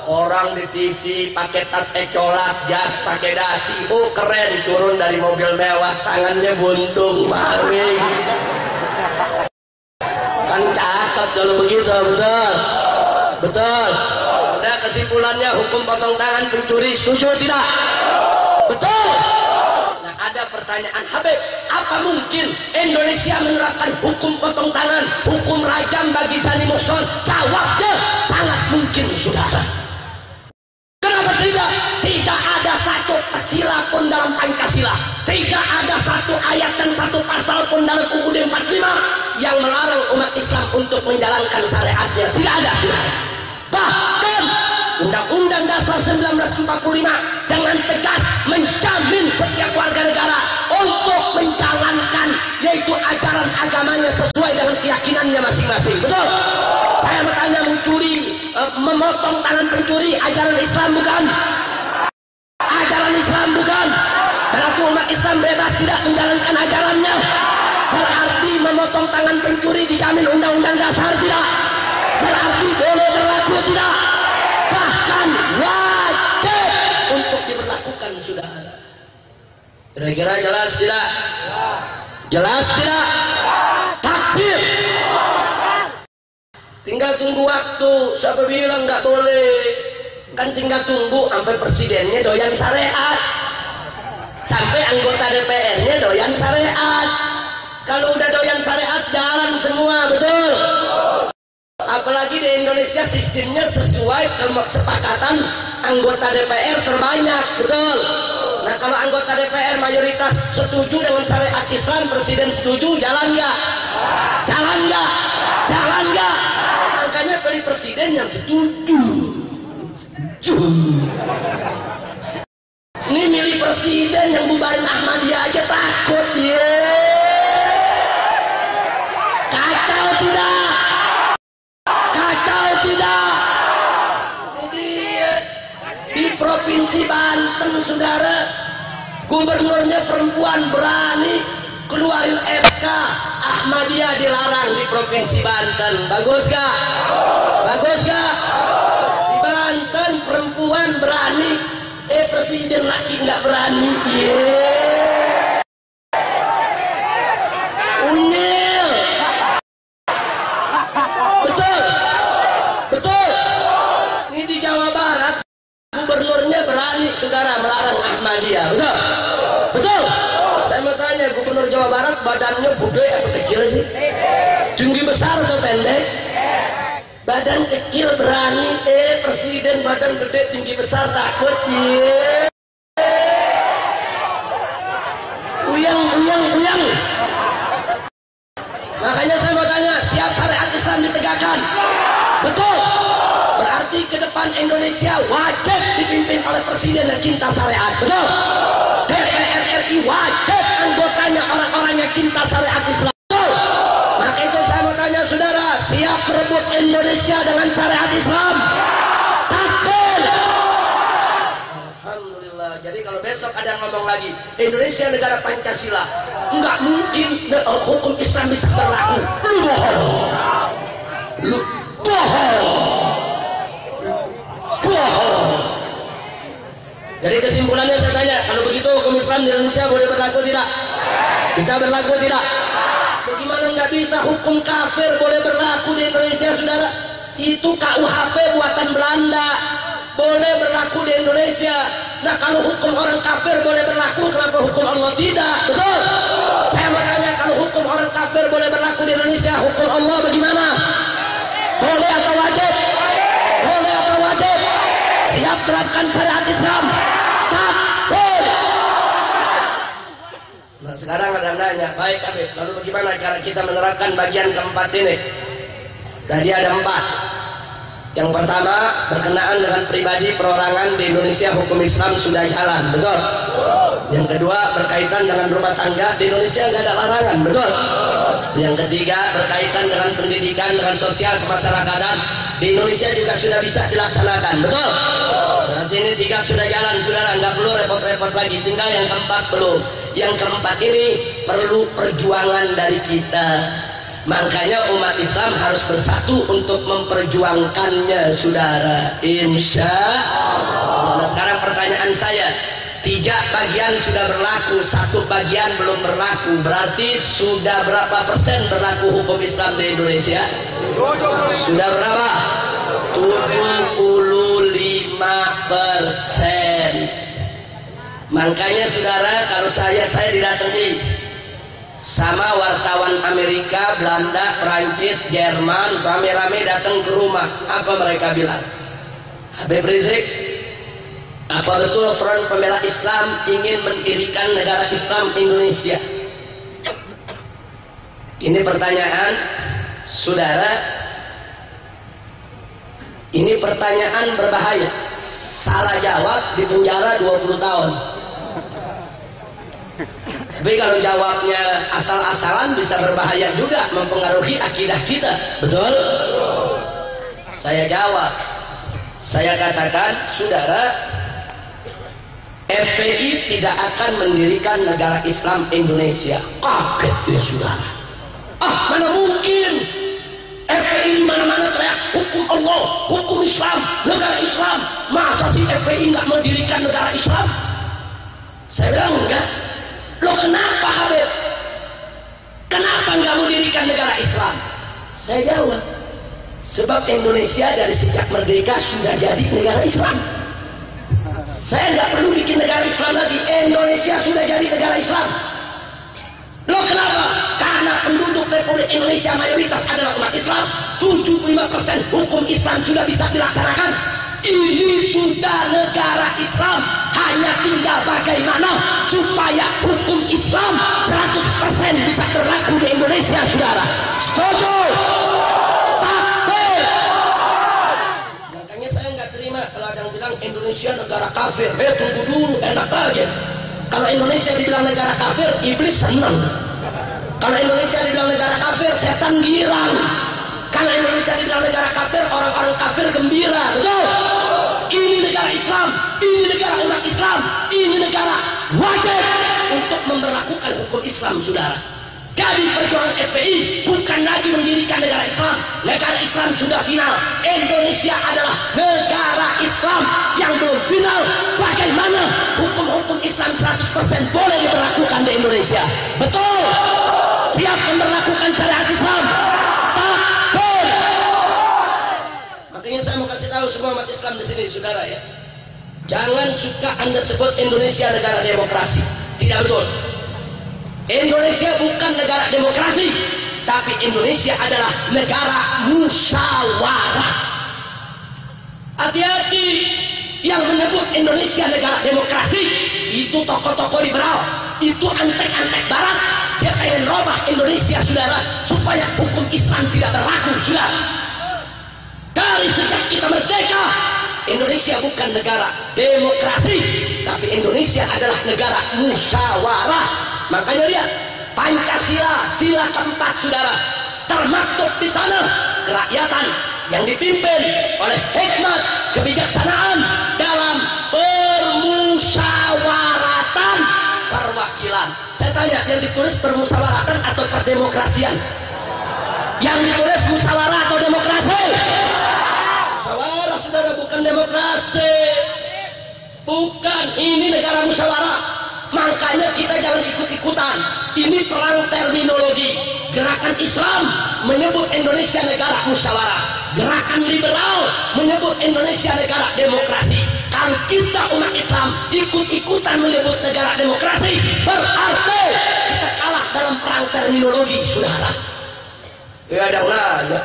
Orang di TV pakai tas ecolak, jas pakai dasi, oh keren, turun dari mobil mewah, tangannya buntung, maling. Kan cakep kalau begitu, betul? Betul. Udah kesimpulannya hukum potong tangan pencuri, setuju tidak? Betul. Nah ada pertanyaan, Habib, apa mungkin Indonesia menerapkan hukum potong tangan, hukum rajam bagi zani muhsan? Jawabnya sangat mungkin, saudara. Kenapa tidak? Tidak ada satu sila pun dalam Pancasila, tidak ada satu ayat dan satu pasal pun dalam UUD 45 yang melarang umat Islam untuk menjalankan syariatnya. Tidak ada, saudara. Bahkan Undang-Undang Dasar 1945 dengan tegas menjamin setiap warga negara untuk menjalankan yaitu ajaran agamanya sesuai dengan keyakinannya masing-masing. Betul? Saya bertanya, mencuri, memotong tangan pencuri ajaran Islam bukan? Ajaran Islam bukan? Berarti umat Islam bebas tidak menjalankan ajarannya. Berarti memotong tangan pencuri dijamin Undang-Undang Dasar tidak? Berarti boleh berlaku tidak? Bahkan wajib untuk diberlakukan, saudara. Kira-kira jelas tidak? Jelas tidak? Takbir. Tinggal tunggu waktu. Siapa bilang nggak boleh? Kan tinggal tunggu sampai presidennya doyan syariat, sampai anggota DPR-nya doyan syariat. Kalau udah doyan syariat jalan semua, betul? Apalagi di Indonesia sistemnya sesuai kesepakatan anggota DPR terbanyak, betul? Nah kalau anggota DPR mayoritas setuju dengan syariat Islam, presiden setuju, jalan nggak? Jalan nggak? Jalan nggak? Makanya pilih presiden yang setuju. Ini milih presiden yang bubarin Ahmadiyah aja takut, ye. Kacau tidak? Kacau tidak? Jadi di Provinsi Banten, saudara, gubernurnya perempuan berani keluarin SK Ahmadiyah dilarang di Provinsi Banten. Bagus gak? Bagus gak? Di Banten perempuan berani, presiden laki nggak berani. Unyil. Betul? Betul? Ini di Jawa Barat gubernurnya berani, saudara, melarang Ahmadiyah. Betul? Betul? Saya mau tanya, gubernur Jawa Barat badannya gede atau kecil sih? Tinggi besar atau pendek? Badan kecil berani, presiden badan gede tinggi besar takut. Uyang, uyang, uyang. Makanya saya mau tanya, siap syariat Islam ditegakkan? Betul. Berarti ke depan Indonesia wajib dipimpin oleh presiden yang cinta syariat. Betul. DPR RI wajib anggotanya orang-orang yang cinta syariat Islam. Betul. Maka itu saya mau tanya, saudara, siap merebut Indonesia dengan syariat Islam? Takbir. Alhamdulillah. Jadi kalau besok ada yang ngomong lagi Indonesia negara Pancasila, nggak mungkin hukum Islam bisa berlaku. Lu bohong. Lu bohong. Bohong. Jadi kesimpulannya saya tanya, kalau begitu hukum Islam di Indonesia boleh berlaku tidak? Bisa berlaku tidak? Bagaimana nggak bisa hukum kafir boleh berlaku di Indonesia, saudara? Itu KUHP buatan Belanda, boleh berlaku di Indonesia. Nah kalau hukum orang kafir boleh berlaku, kenapa hukum Allah tidak? Betul? Saya bertanya, kalau hukum orang kafir boleh berlaku di Indonesia, hukum Allah bagaimana? Boleh atau wajib? Boleh atau wajib? Siap terapkan syariat Islam? Takbir! Nah sekarang ada yang nanya, baik Habib, lalu bagaimana cara kita menerapkan bagian keempat ini? Tadi ada 4. Yang pertama, berkenaan dengan pribadi perorangan di Indonesia, hukum Islam sudah jalan, betul? Yang kedua, berkaitan dengan rumah tangga di Indonesia nggak ada larangan, betul? Yang ketiga, berkaitan dengan pendidikan, dengan sosial kemasyarakatan di Indonesia juga sudah bisa dilaksanakan, betul? Berarti ini 3 sudah jalan, saudara, nggak perlu repot-repot lagi. Tinggal yang keempat belum. Yang keempat ini perlu perjuangan dari kita. Makanya umat Islam harus bersatu untuk memperjuangkannya, saudara. Insya Allah. Nah sekarang pertanyaan saya, 3 bagian sudah berlaku, 1 bagian belum berlaku. Berarti sudah berapa persen berlaku hukum Islam di Indonesia? Sudah berapa? 75%. Makanya saudara, kalau saya didatangi sama wartawan Amerika, Belanda, Perancis, Jerman, rame-rame datang ke rumah. Apa mereka bilang? Habib Rizik, apa betul Front Pembela Islam ingin mendirikan negara Islam Indonesia? Ini pertanyaan, saudara. Ini pertanyaan berbahaya. Salah jawab dipenjara 20 tahun. Tapi kalau jawabnya asal-asalan bisa berbahaya juga, mempengaruhi akidah kita. Betul? Saya jawab. Saya katakan, saudara, FPI tidak akan mendirikan negara Islam Indonesia. Kaget ya saudara. Mana mungkin? FPI mana-mana teriak hukum Allah, hukum Islam, negara Islam. Masa sih FPI nggak mendirikan negara Islam? Saya bilang enggak. Loh kenapa Habib? Kenapa nggak mendirikan negara Islam? Saya jawab, sebab Indonesia dari sejak merdeka sudah jadi negara Islam. Saya nggak perlu bikin negara Islam lagi. Indonesia sudah jadi negara Islam. Loh kenapa? Karena penduduk Republik Indonesia mayoritas adalah umat Islam. 75% hukum Islam sudah bisa dilaksanakan. Ini sudah negara Islam. Hanya tinggal bagaimana supaya hukum Islam 100% bisa berlaku di Indonesia, saudara. Setuju? Takbir! Makanya saya nggak terima kalau ada yang bilang Indonesia negara kafir. Tunggu dulu, enak aja. Kalau Indonesia dibilang negara kafir, iblis senang. Kalau Indonesia dibilang negara kafir, setan girang. Kalau Indonesia dibilang negara kafir, orang-orang kafir gembira. Betul? Ini negara Islam, ini negara umat Islam, ini negara wajib untuk memberlakukan hukum Islam, saudara. Jadi perjuangan FPI bukan lagi mendirikan negara Islam. Negara Islam sudah final. Indonesia adalah negara Islam yang belum final. Bagaimana hukum-hukum Islam 100% boleh diberlakukan di Indonesia? Betul? Siap memberlakukan syariat Islam? Takbir! Makanya saya mau kasih tahu semua umat Islam di sini, saudara ya. Jangan suka Anda sebut Indonesia negara demokrasi. Tidak betul. Indonesia bukan negara demokrasi, tapi Indonesia adalah negara musyawarah. Hati-hati yang menyebut Indonesia negara demokrasi, itu tokoh-tokoh liberal, itu antek-antek barat. Dia ingin robah Indonesia, saudara, supaya hukum Islam tidak berlaku, saudara. Dari sejak kita merdeka, Indonesia bukan negara demokrasi, tapi Indonesia adalah negara musyawarah. Makanya lihat Pancasila, sila keempat, saudara, termaktub di sana kerakyatan yang dipimpin oleh hikmat kebijaksanaan dalam permusyawaratan perwakilan. Saya tanya, yang ditulis permusyawaratan atau perdemokrasian? Yang ditulis musyawarah atau demokrasi? Musyawarah, saudara, bukan demokrasi. Bukan, ini negara musyawarah. Makanya kita jangan ikut-ikutan. Ini Gerakan Islam menyebut Indonesia negara musyawarah. Gerakan liberal menyebut Indonesia negara demokrasi. Kalau kita umat Islam ikut-ikutan menyebut negara demokrasi, berarti kita kalah dalam perang terminologi, saudara. Ya ada nanya,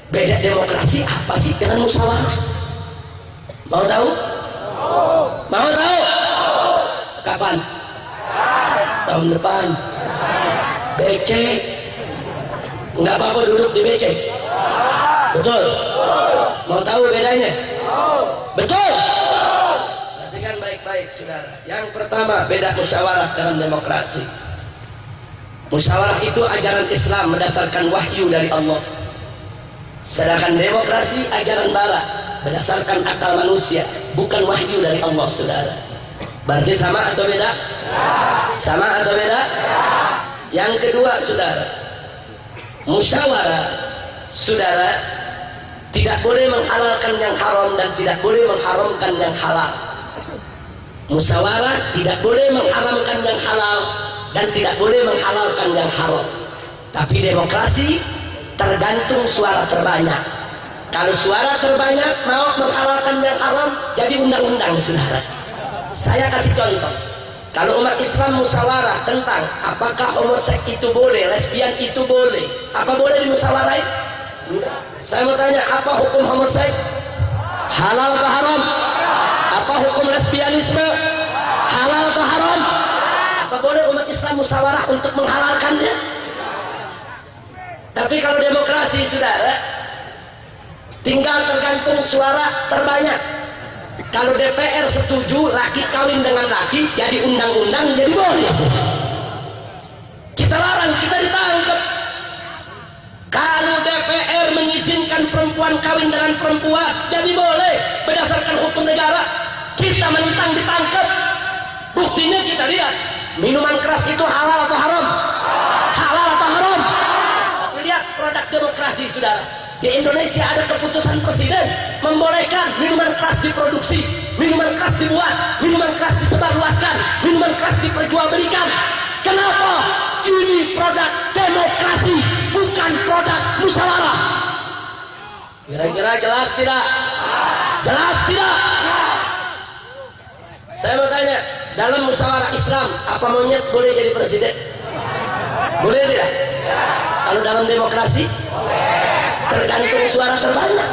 beda demokrasi apa sih dengan musyawarah? Mau tahu? Mau tahu? Kapan? Tahun depan. BC. Enggak apa-apa duduk di BC. Betul? Mau tahu bedanya? Betul? Perhatikan baik-baik, saudara. Yang pertama, beda musyawarah dengan demokrasi. Musyawarah itu ajaran Islam berdasarkan wahyu dari Allah. Sedangkan demokrasi ajaran barat berdasarkan akal manusia, bukan wahyu dari Allah, saudara. Berarti sama atau beda? Sama atau beda? Yang kedua, saudara, musyawarah, saudara, tidak boleh menghalalkan yang haram dan tidak boleh mengharamkan yang halal. Musyawarah tidak boleh mengharamkan yang halal dan tidak boleh menghalalkan yang haram. Tapi demokrasi tergantung suara terbanyak. Kalau suara terbanyak mau menghalalkan yang haram, jadi undang-undang, saudara. Saya kasih contoh. Kalau umat Islam musyawarah tentang apakah homoseks itu boleh, lesbian itu boleh, apa boleh dimusyawarahin? Saya mau tanya, apa hukum homoseks? Halal atau haram? Apa hukum lesbianisme? Halal atau haram? Apa boleh umat Islam musyawarah untuk menghalalkannya? Tapi kalau demokrasi, saudara, tinggal tergantung suara terbanyak. Kalau DPR setuju laki kawin dengan laki, jadi undang-undang, jadi boleh. Kita larang, kita ditangkap. Kalau DPR mengizinkan perempuan kawin dengan perempuan, jadi boleh berdasarkan hukum negara. Kita menentang, ditangkap. Buktinya kita lihat, minuman keras itu halal atau haram? Halal atau haram? Tapi lihat produk demokrasi, saudara. Di Indonesia ada keputusan presiden membolehkan minuman keras diproduksi, minuman keras dibuat, minuman keras disebarluaskan, minuman keras diperjualbelikan. Kenapa? Ini produk demokrasi, bukan produk musyawarah. Kira-kira jelas tidak? Jelas tidak? Saya mau tanya, dalam musyawarah Islam, apa monyet boleh jadi presiden? Boleh tidak? Kalau dalam demokrasi? Tergantung suara terbanyak.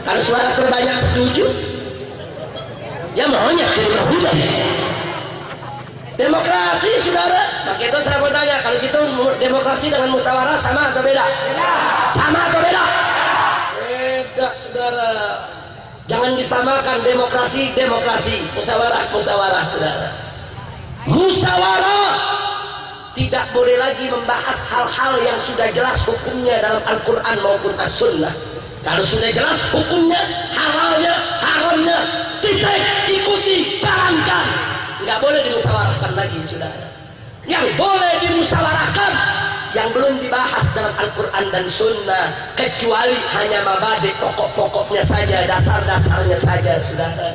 Kalau suara terbanyak setuju, ya maunya jadi presiden. Demokrasi, saudara. Maka itu saya mau tanya, kalau gitu demokrasi dengan musyawarah sama atau beda? Sama atau beda? Beda, saudara. Jangan disamakan demokrasi, musyawarah, saudara. Musyawarah tidak boleh lagi membahas hal-hal yang sudah jelas hukumnya dalam Al-Quran maupun As-Sunnah. Kalau sudah jelas hukumnya, halalnya, haramnya, titik, ikuti, jalankan. Nggak boleh dimusyawarahkan lagi, saudara. Yang boleh dimusyawarahkan, yang belum dibahas dalam Al-Quran dan Sunnah, kecuali hanya mabadi pokok-pokoknya saja, dasar-dasarnya saja, saudara.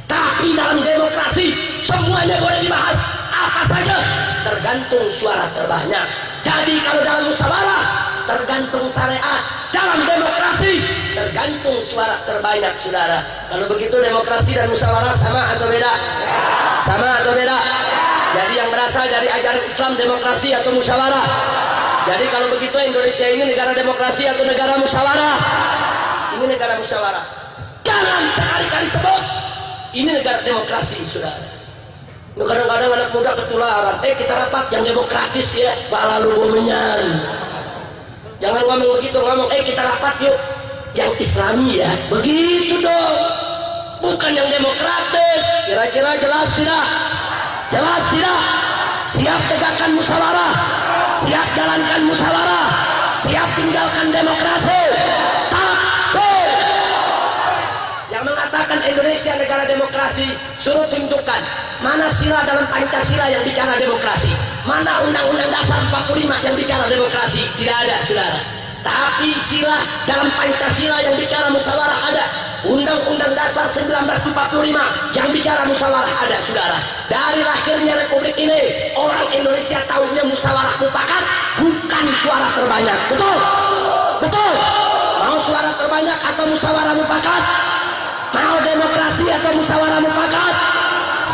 Tapi dalam demokrasi, semuanya boleh dibahas. Apa saja tergantung suara terbanyak. Jadi kalau dalam musyawarah tergantung syariat, dalam demokrasi tergantung suara terbanyak, saudara. Kalau begitu demokrasi dan musyawarah sama atau beda? Sama atau beda? Jadi yang berasal dari ajaran Islam demokrasi atau musyawarah. Jadi kalau begitu Indonesia ini negara demokrasi atau negara musyawarah? Ini negara musyawarah. Jangan sekali-kali sebut ini negara demokrasi, saudara. Kadang-kadang anak muda ketularan, kita rapat yang demokratis ya, Pak lalu bumenyan. Jangan ngomong begitu, ngomong, kita rapat yuk, yang Islami ya, begitu dong. Bukan yang demokratis. Kira-kira jelas tidak? Jelas tidak? Siap tegakkan musyawarah, siap jalankan musyawarah, siap tinggalkan demokrasi. Takbir. Yang mengatakan Indonesia negara demokrasi, suruh tunjukkan mana sila dalam Pancasila yang bicara demokrasi, mana Undang-Undang Dasar 45 yang bicara demokrasi. Tidak ada, saudara. Tapi sila dalam Pancasila yang bicara musyawarah ada. Undang-Undang Dasar 1945 yang bicara musyawarah ada, saudara. Dari lahirnya Republik ini, orang Indonesia Indonesia tahunya musyawarah mufakat bukan suara terbanyak. Betul? Betul? Mau suara terbanyak atau musyawarah mufakat? Mau demokrasi atau musyawarah mufakat?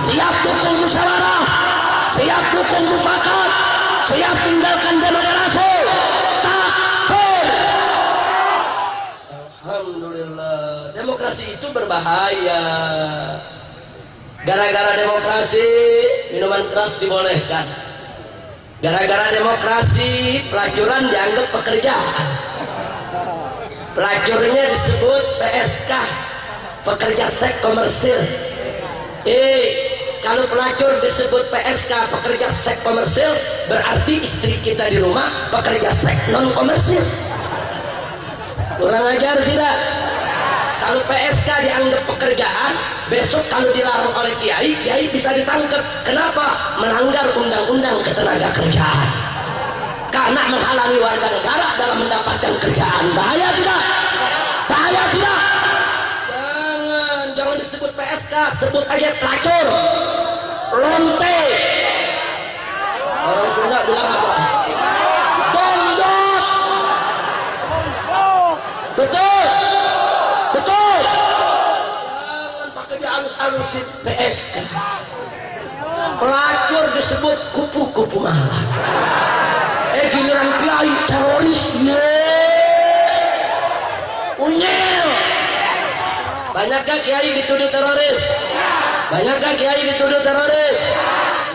Siap dukung musyawarah, siap dukung mufakat, siap tinggalkan demokrasi. Takbir. Alhamdulillah. Demokrasi itu berbahaya. Gara-gara demokrasi minuman keras dibolehkan. Gara-gara demokrasi pelacuran dianggap pekerjaan. Pelacurnya disebut PSK, pekerja seks komersil. Kalau pelacur disebut PSK, pekerja seks komersil, berarti istri kita di rumah pekerja seks non komersil. Kurang ajar tidak? Kalau PSK dianggap pekerjaan, besok kalau dilarang oleh kiai, kiai bisa ditangkap. Kenapa? Melanggar undang-undang ketenaga kerjaan. Karena menghalangi warga negara dalam mendapatkan kerjaan. Bahaya tidak? Bahaya tidak? Jangan disebut PSK, sebut aja pelacur, lonte. Orang Sunda bilang apa? Gondok. Betul, betul. Jangan pakai dihalus-halusin PSK. Pelacur disebut kupu-kupu malam. Giliran kiai teroris, unyil. Banyakkah kiai dituduh teroris? Banyakkah kiai dituduh teroris?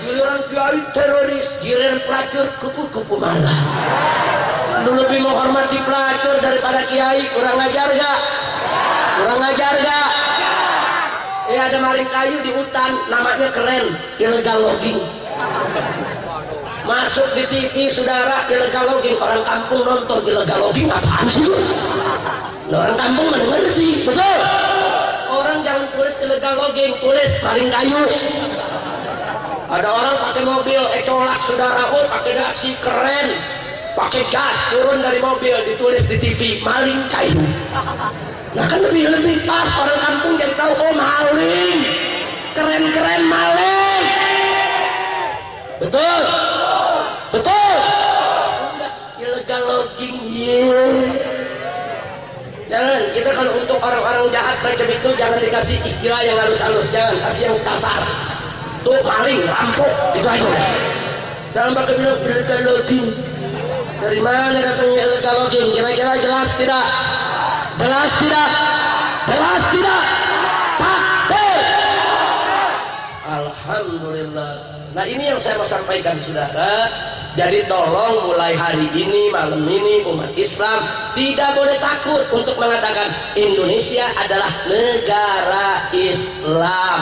Giliran kiai teroris, giliran pelacur kupu-kupu malam. Lu lebih menghormati pelacur daripada kiai, kurang ajar gak? Kurang ajar gak? Ada maling kayu di hutan, namanya keren, illegal logging. Masuk di TV, saudara, illegal logging. Orang kampung nonton illegal logging, apaan sih lu? Orang kampung mana ngerti, betul? Orang jangan tulis illegal logging, tulis maling kayu. Ada orang pakai mobil ecolak, saudara, pakai dasi keren, pakai gas turun dari mobil, ditulis di TV maling kayu. Nah kan lebih pas orang kampung jadi tahu, oh maling, keren-keren maling. Betul? Betul? Illegal logging, Jangan, kita kalau untuk orang-orang jahat macam itu jangan dikasih istilah yang halus-halus, jangan kasih yang kasar. Tuh maling, rampok, itu aja. Jangan pakai bilang illegal logging. Dari mana datangnya illegal logging? Kira-kira jelas tidak? Jelas tidak? Jelas tidak? Takbir. Alhamdulillah. Nah ini yang saya mau sampaikan, saudara. Jadi tolong mulai hari ini, malam ini, umat Islam tidak boleh takut untuk mengatakan Indonesia adalah negara Islam.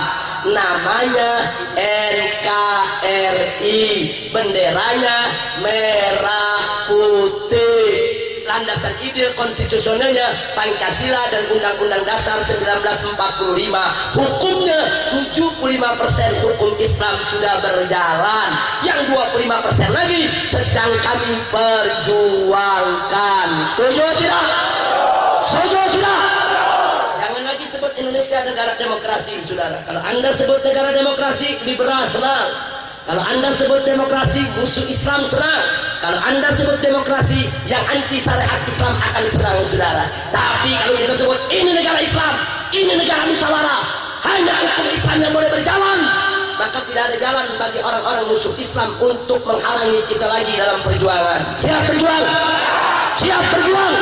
Namanya NKRI, benderanya merah putih. Landasan ide konstitusionalnya Pancasila dan Undang-Undang Dasar 1945. Hukumnya 75% hukum Islam sudah berjalan, yang 25% lagi sedang kami perjuangkan. Setuju tidak? Setuju tidak? Jangan lagi sebut Indonesia negara demokrasi, saudara. Kalau Anda sebut negara demokrasi, liberal senang. Kalau Anda sebut demokrasi, musuh Islam senang. Kalau Anda sebut demokrasi, yang anti syariat Islam akan senang, saudara. Tapi kalau kita sebut ini negara Islam, ini negara musyawarah, hanya hukum Islam yang boleh berjalan, maka tidak ada jalan bagi orang-orang musuh Islam untuk menghalangi kita lagi dalam perjuangan. Siap berjuang? Siap berjuang?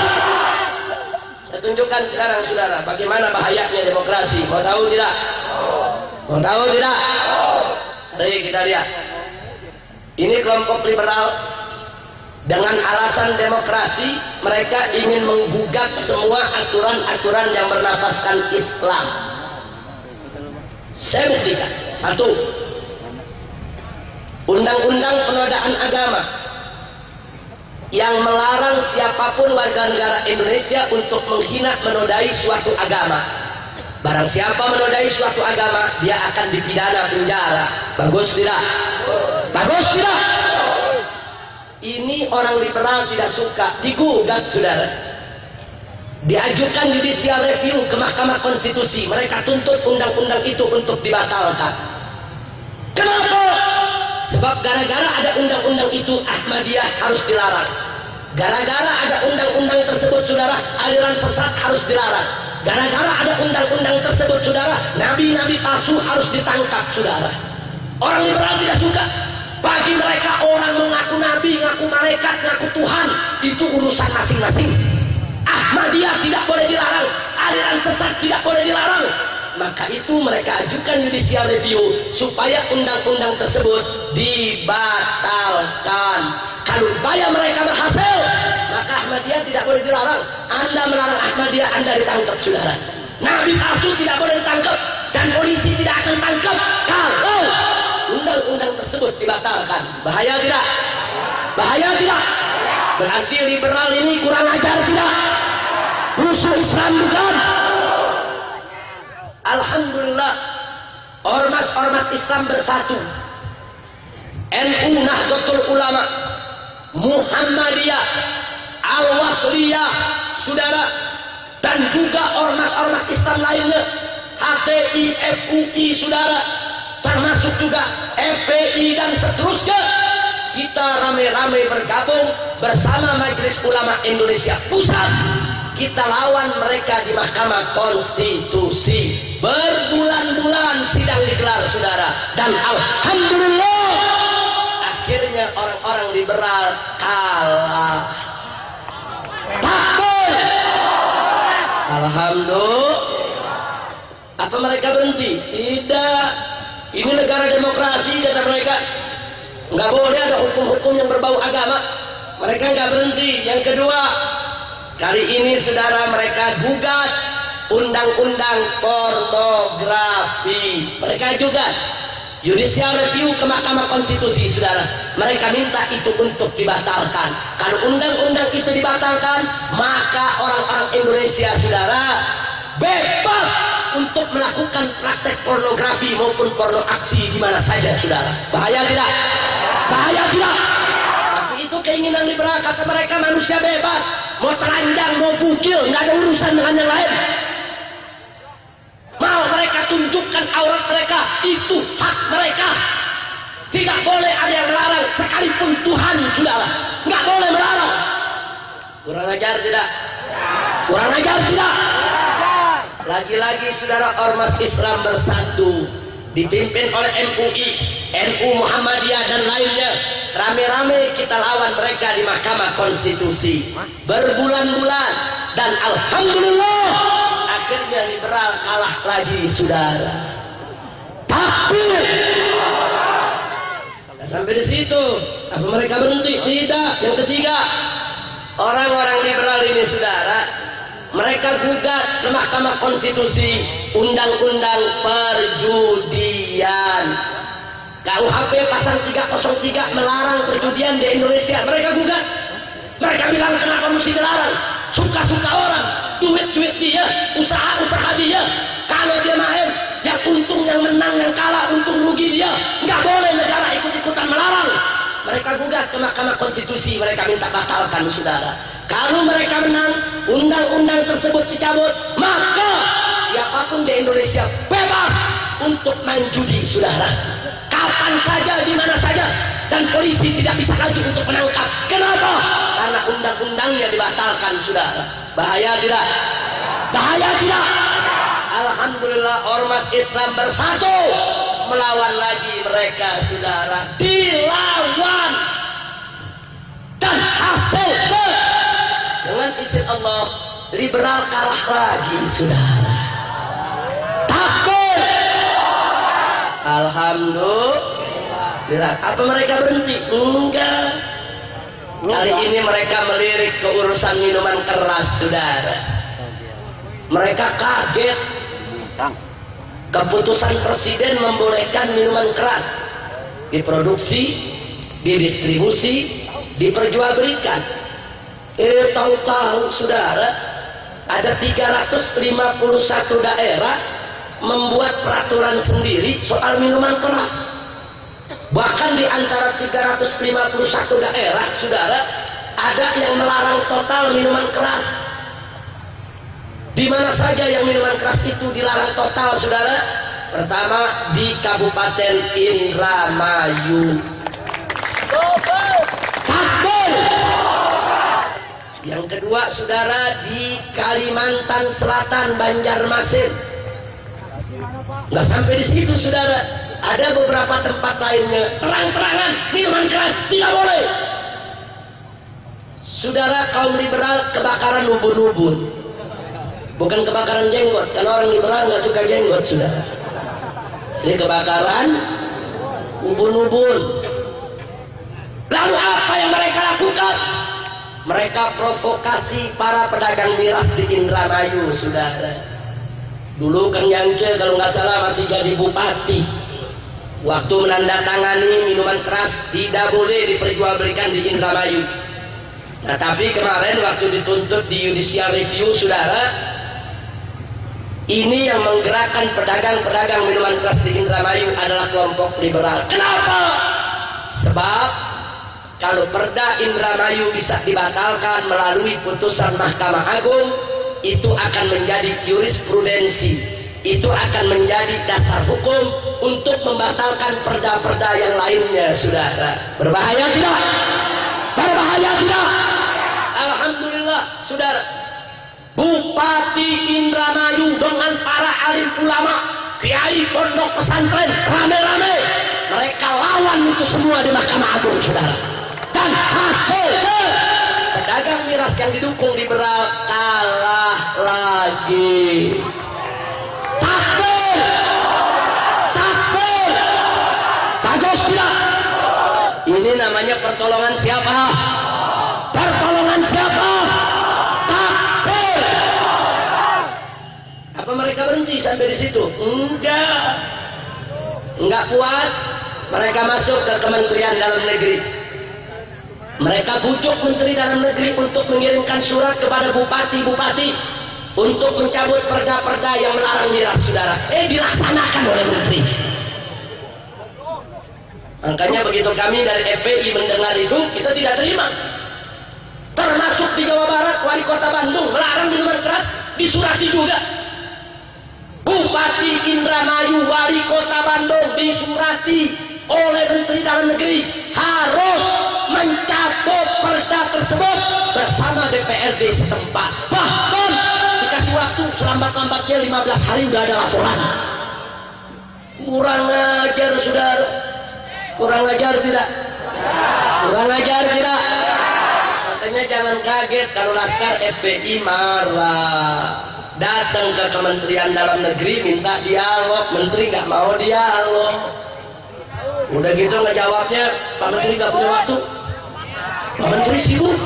Saya tunjukkan sekarang, saudara, bagaimana bahayanya demokrasi. Mau tahu tidak? Mau tahu tidak? Mari kita lihat. Ini kelompok liberal dengan alasan demokrasi, mereka ingin menggugat semua aturan-aturan yang bernafaskan Islam. Saya buktikan. Satu, Undang-Undang Penodaan Agama yang melarang siapapun warga negara Indonesia untuk menghina, menodai suatu agama. Barang siapa menodai suatu agama, dia akan dipidana penjara. Bagus tidak? Bagus tidak? Ini orang liberal tidak suka, digugat, saudara. Diajukan judicial review ke Mahkamah Konstitusi. Mereka tuntut undang-undang itu untuk dibatalkan. Kenapa? Sebab gara-gara ada undang-undang itu Ahmadiyah harus dilarang. Gara-gara ada undang-undang tersebut saudara, aliran sesat harus dilarang. Gara-gara ada undang-undang tersebut saudara, nabi-nabi palsu harus ditangkap saudara. Orang liberal tidak suka. Bagi mereka orang mengaku nabi, mengaku malaikat, mengaku Tuhan, itu urusan masing-masing. Ahmadiyah tidak boleh dilarang, aliran sesat tidak boleh dilarang. Maka itu mereka ajukan judicial review supaya undang-undang tersebut dibatalkan. Kalau upaya mereka berhasil, maka Ahmadiyah tidak boleh dilarang. Anda melarang Ahmadiyah, Anda ditangkap saudara. Nabi palsu tidak boleh ditangkap dan polisi tidak akan tangkap kalau undang-undang tersebut dibatalkan. Bahaya tidak? Bahaya tidak? Berarti liberal ini kurang ajar tidak? Musuh Islam bukan? Alhamdulillah, ormas-ormas Islam bersatu. NU Nahdlatul Ulama, Muhammadiyah, Al-Wasliyah, saudara, dan juga ormas-ormas Islam lainnya, HTI, FUI, saudara, termasuk juga FPI dan seterusnya. Kita rame-rame bergabung bersama Majelis Ulama Indonesia Pusat. Kita lawan mereka di Mahkamah Konstitusi. Berbulan-bulan sidang digelar saudara, dan alhamdulillah akhirnya orang-orang liberal kalah. Takbir. Alhamdulillah. Apa mereka berhenti? Tidak. Ini negara demokrasi kata mereka. Nggak boleh ada hukum-hukum yang berbau agama. Mereka nggak berhenti. Yang kedua, kali ini saudara mereka gugat undang-undang pornografi. Mereka juga judicial review ke Mahkamah Konstitusi saudara. Mereka minta itu untuk dibatalkan. Kalau undang-undang itu dibatalkan, maka orang-orang Indonesia saudara bebas untuk melakukan praktek pornografi maupun porno aksi di mana saja saudara. Bahaya tidak? Bahaya tidak? Tapi itu keinginan liberal, kata mereka manusia bebas. Mau telanjang, mau bugil, nggak ada urusan dengan yang lain. Mau mereka tunjukkan aurat mereka, itu hak mereka. Tidak boleh ada yang melarang, sekalipun Tuhan saudara, nggak boleh melarang. Kurang ajar tidak? Kurang ajar tidak? Lagi-lagi saudara, ormas Islam bersatu dipimpin oleh MUI, NU Muhammadiyah dan lainnya. Rame-rame kita lawan mereka di Mahkamah Konstitusi berbulan-bulan, dan alhamdulillah akhirnya liberal kalah lagi saudara. Takbir. Sampai di situ apa mereka berhenti? Tidak. Yang ketiga, orang-orang liberal ini saudara, mereka gugat ke Mahkamah Konstitusi undang-undang perjudian. KUHP pasal 303 melarang perjudian di Indonesia. Mereka gugat. Mereka bilang kenapa mesti dilarang? Suka-suka orang, duit-duit dia, usaha-usaha dia. Kalau dia main, yang untung, yang menang, yang kalah, untung rugi dia. Nggak boleh negara ikut-ikutan melarang. Mereka gugat ke Mahkamah Konstitusi. Mereka minta batalkan saudara. Kalau mereka menang, undang-undang tersebut dicabut, maka siapapun di Indonesia bebas untuk main judi saudara. Kapan saja, di mana saja, dan polisi tidak bisa lagi untuk menangkap. Kenapa? Karena undang-undangnya dibatalkan saudara. Bahaya tidak? Bahaya tidak? Alhamdulillah ormas Islam bersatu melawan lagi mereka saudara. Dilawan, dan hasilnya dengan izin Allah liberal kalah lagi saudara. Takbir. Alhamdulillah. Apa mereka berhenti? Enggak. Kali ini mereka melirik ke urusan minuman keras saudara. Mereka kaget keputusan presiden membolehkan minuman keras diproduksi, didistribusi, diperjualbelikan. Tahu-tahu saudara, ada 351 daerah membuat peraturan sendiri soal minuman keras. Bahkan di antara 351 daerah saudara, ada yang melarang total minuman keras. Di mana saja yang minuman keras itu dilarang total saudara? Pertama di Kabupaten Indramayu. kedua, saudara, di Kalimantan Selatan, Banjarmasin. Nggak sampai di situ, saudara. Ada beberapa tempat lainnya, terang-terangan minuman keras tidak boleh. Saudara, kaum liberal kebakaran ubun-ubun. Bukan kebakaran jenggot, karena orang liberal nggak suka jenggot, saudara. Ini kebakaran ubun-ubun. Lalu apa yang mereka lakukan? Mereka provokasi para pedagang miras di Indramayu, saudara. Dulu Kang Yangke kalau nggak salah masih jadi bupati. Waktu menandatangani minuman keras tidak boleh diperjualbelikan di Indramayu. Nah, tapi kemarin waktu dituntut di judicial review, saudara, ini yang menggerakkan pedagang-pedagang minuman keras di Indramayu adalah kelompok liberal. Kenapa? Sebab kalau Perda Indramayu bisa dibatalkan melalui putusan Mahkamah Agung, itu akan menjadi jurisprudensi. Itu akan menjadi dasar hukum untuk membatalkan perda-perda yang lainnya, saudara. Berbahaya tidak? Berbahaya tidak? Alhamdulillah, saudara. Bupati Indramayu dengan para alim ulama, kiai pondok pesantren, rame-rame. Mereka lawan itu semua di Mahkamah Agung, saudara. Dan hasilnya pedagang miras yang didukung liberal kalah lagi. Takbir! Takbir! Bagus tidak? Ini namanya pertolongan siapa? Pertolongan siapa? Takbir! Apa mereka berhenti sampai di situ? Enggak. Enggak puas, mereka masuk ke Kementerian Dalam Negeri. Mereka bujuk Menteri Dalam Negeri untuk mengirimkan surat kepada bupati-bupati untuk mencabut perda-perda yang melarang miras, saudara. Dilaksanakan oleh Menteri. Makanya begitu kami dari FPI mendengar itu, kita tidak terima. Termasuk di Jawa Barat, wali kota Bandung melarang minuman keras, disurati juga. Bupati Indramayu, wali kota Bandung disurati oleh Menteri Dalam Negeri harus mencabut perda tersebut bersama DPRD setempat. Bahkan dikasih waktu selambat-lambatnya 15 hari udah ada laporan. Kurang ajar, saudara. Kurang ajar tidak? Kurang ajar tidak? Makanya jangan kaget kalau Laskar FPI marah. Datang ke Kementerian Dalam Negeri minta dialog, Menteri nggak mau dialog. Udah gitu ngejawabnya, Pak Menteri nggak punya waktu, Pak Menteri sibuk.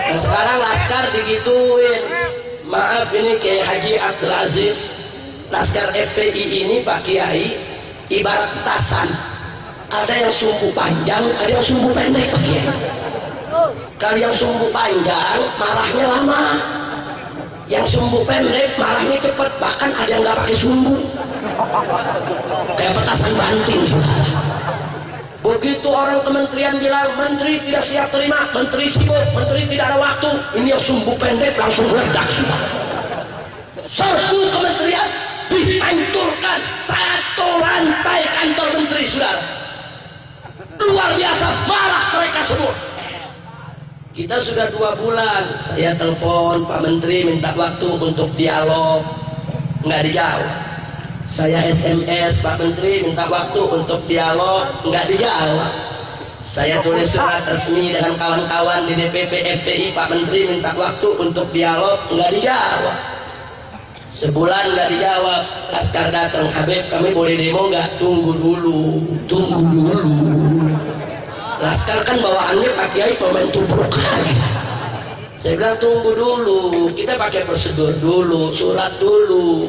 Nah sekarang Laskar digituin. Maaf, ini Kiai Haji Abdul Aziz, Laskar FPI ini Pak Kiai ibarat petasan. Ada yang sumbu panjang, ada yang sumbu pendek, Pak Kiai. Kalau yang sumbu panjang marahnya lama, yang sumbu pendek marahnya cepat, bahkan ada yang nggak pakai sumbu, kayak petasan banting, saudara. Begitu orang kementerian bilang Menteri tidak siap terima, Menteri sibuk, Menteri tidak ada waktu, ini yang sumbu pendek langsung meledak, saudara. Serbu kementerian dihancurkan, satu lantai kantor Menteri, saudara. Luar biasa marah mereka semua. Kita sudah 2 bulan, saya telepon Pak Menteri minta waktu untuk dialog, nggak dijawab. Saya SMS Pak Menteri minta waktu untuk dialog, nggak dijawab. Saya tulis surat resmi dengan kawan-kawan di DPP FPI, Pak Menteri minta waktu untuk dialog, nggak dijawab. Sebulan nggak dijawab. Laskar datang, Habib kami boleh demo nggak? Tunggu dulu, tunggu dulu. Laskar kan bawaannya Pak Kiai pemain tubruk aja. Saya bilang tunggu dulu, kita pakai prosedur dulu, surat dulu.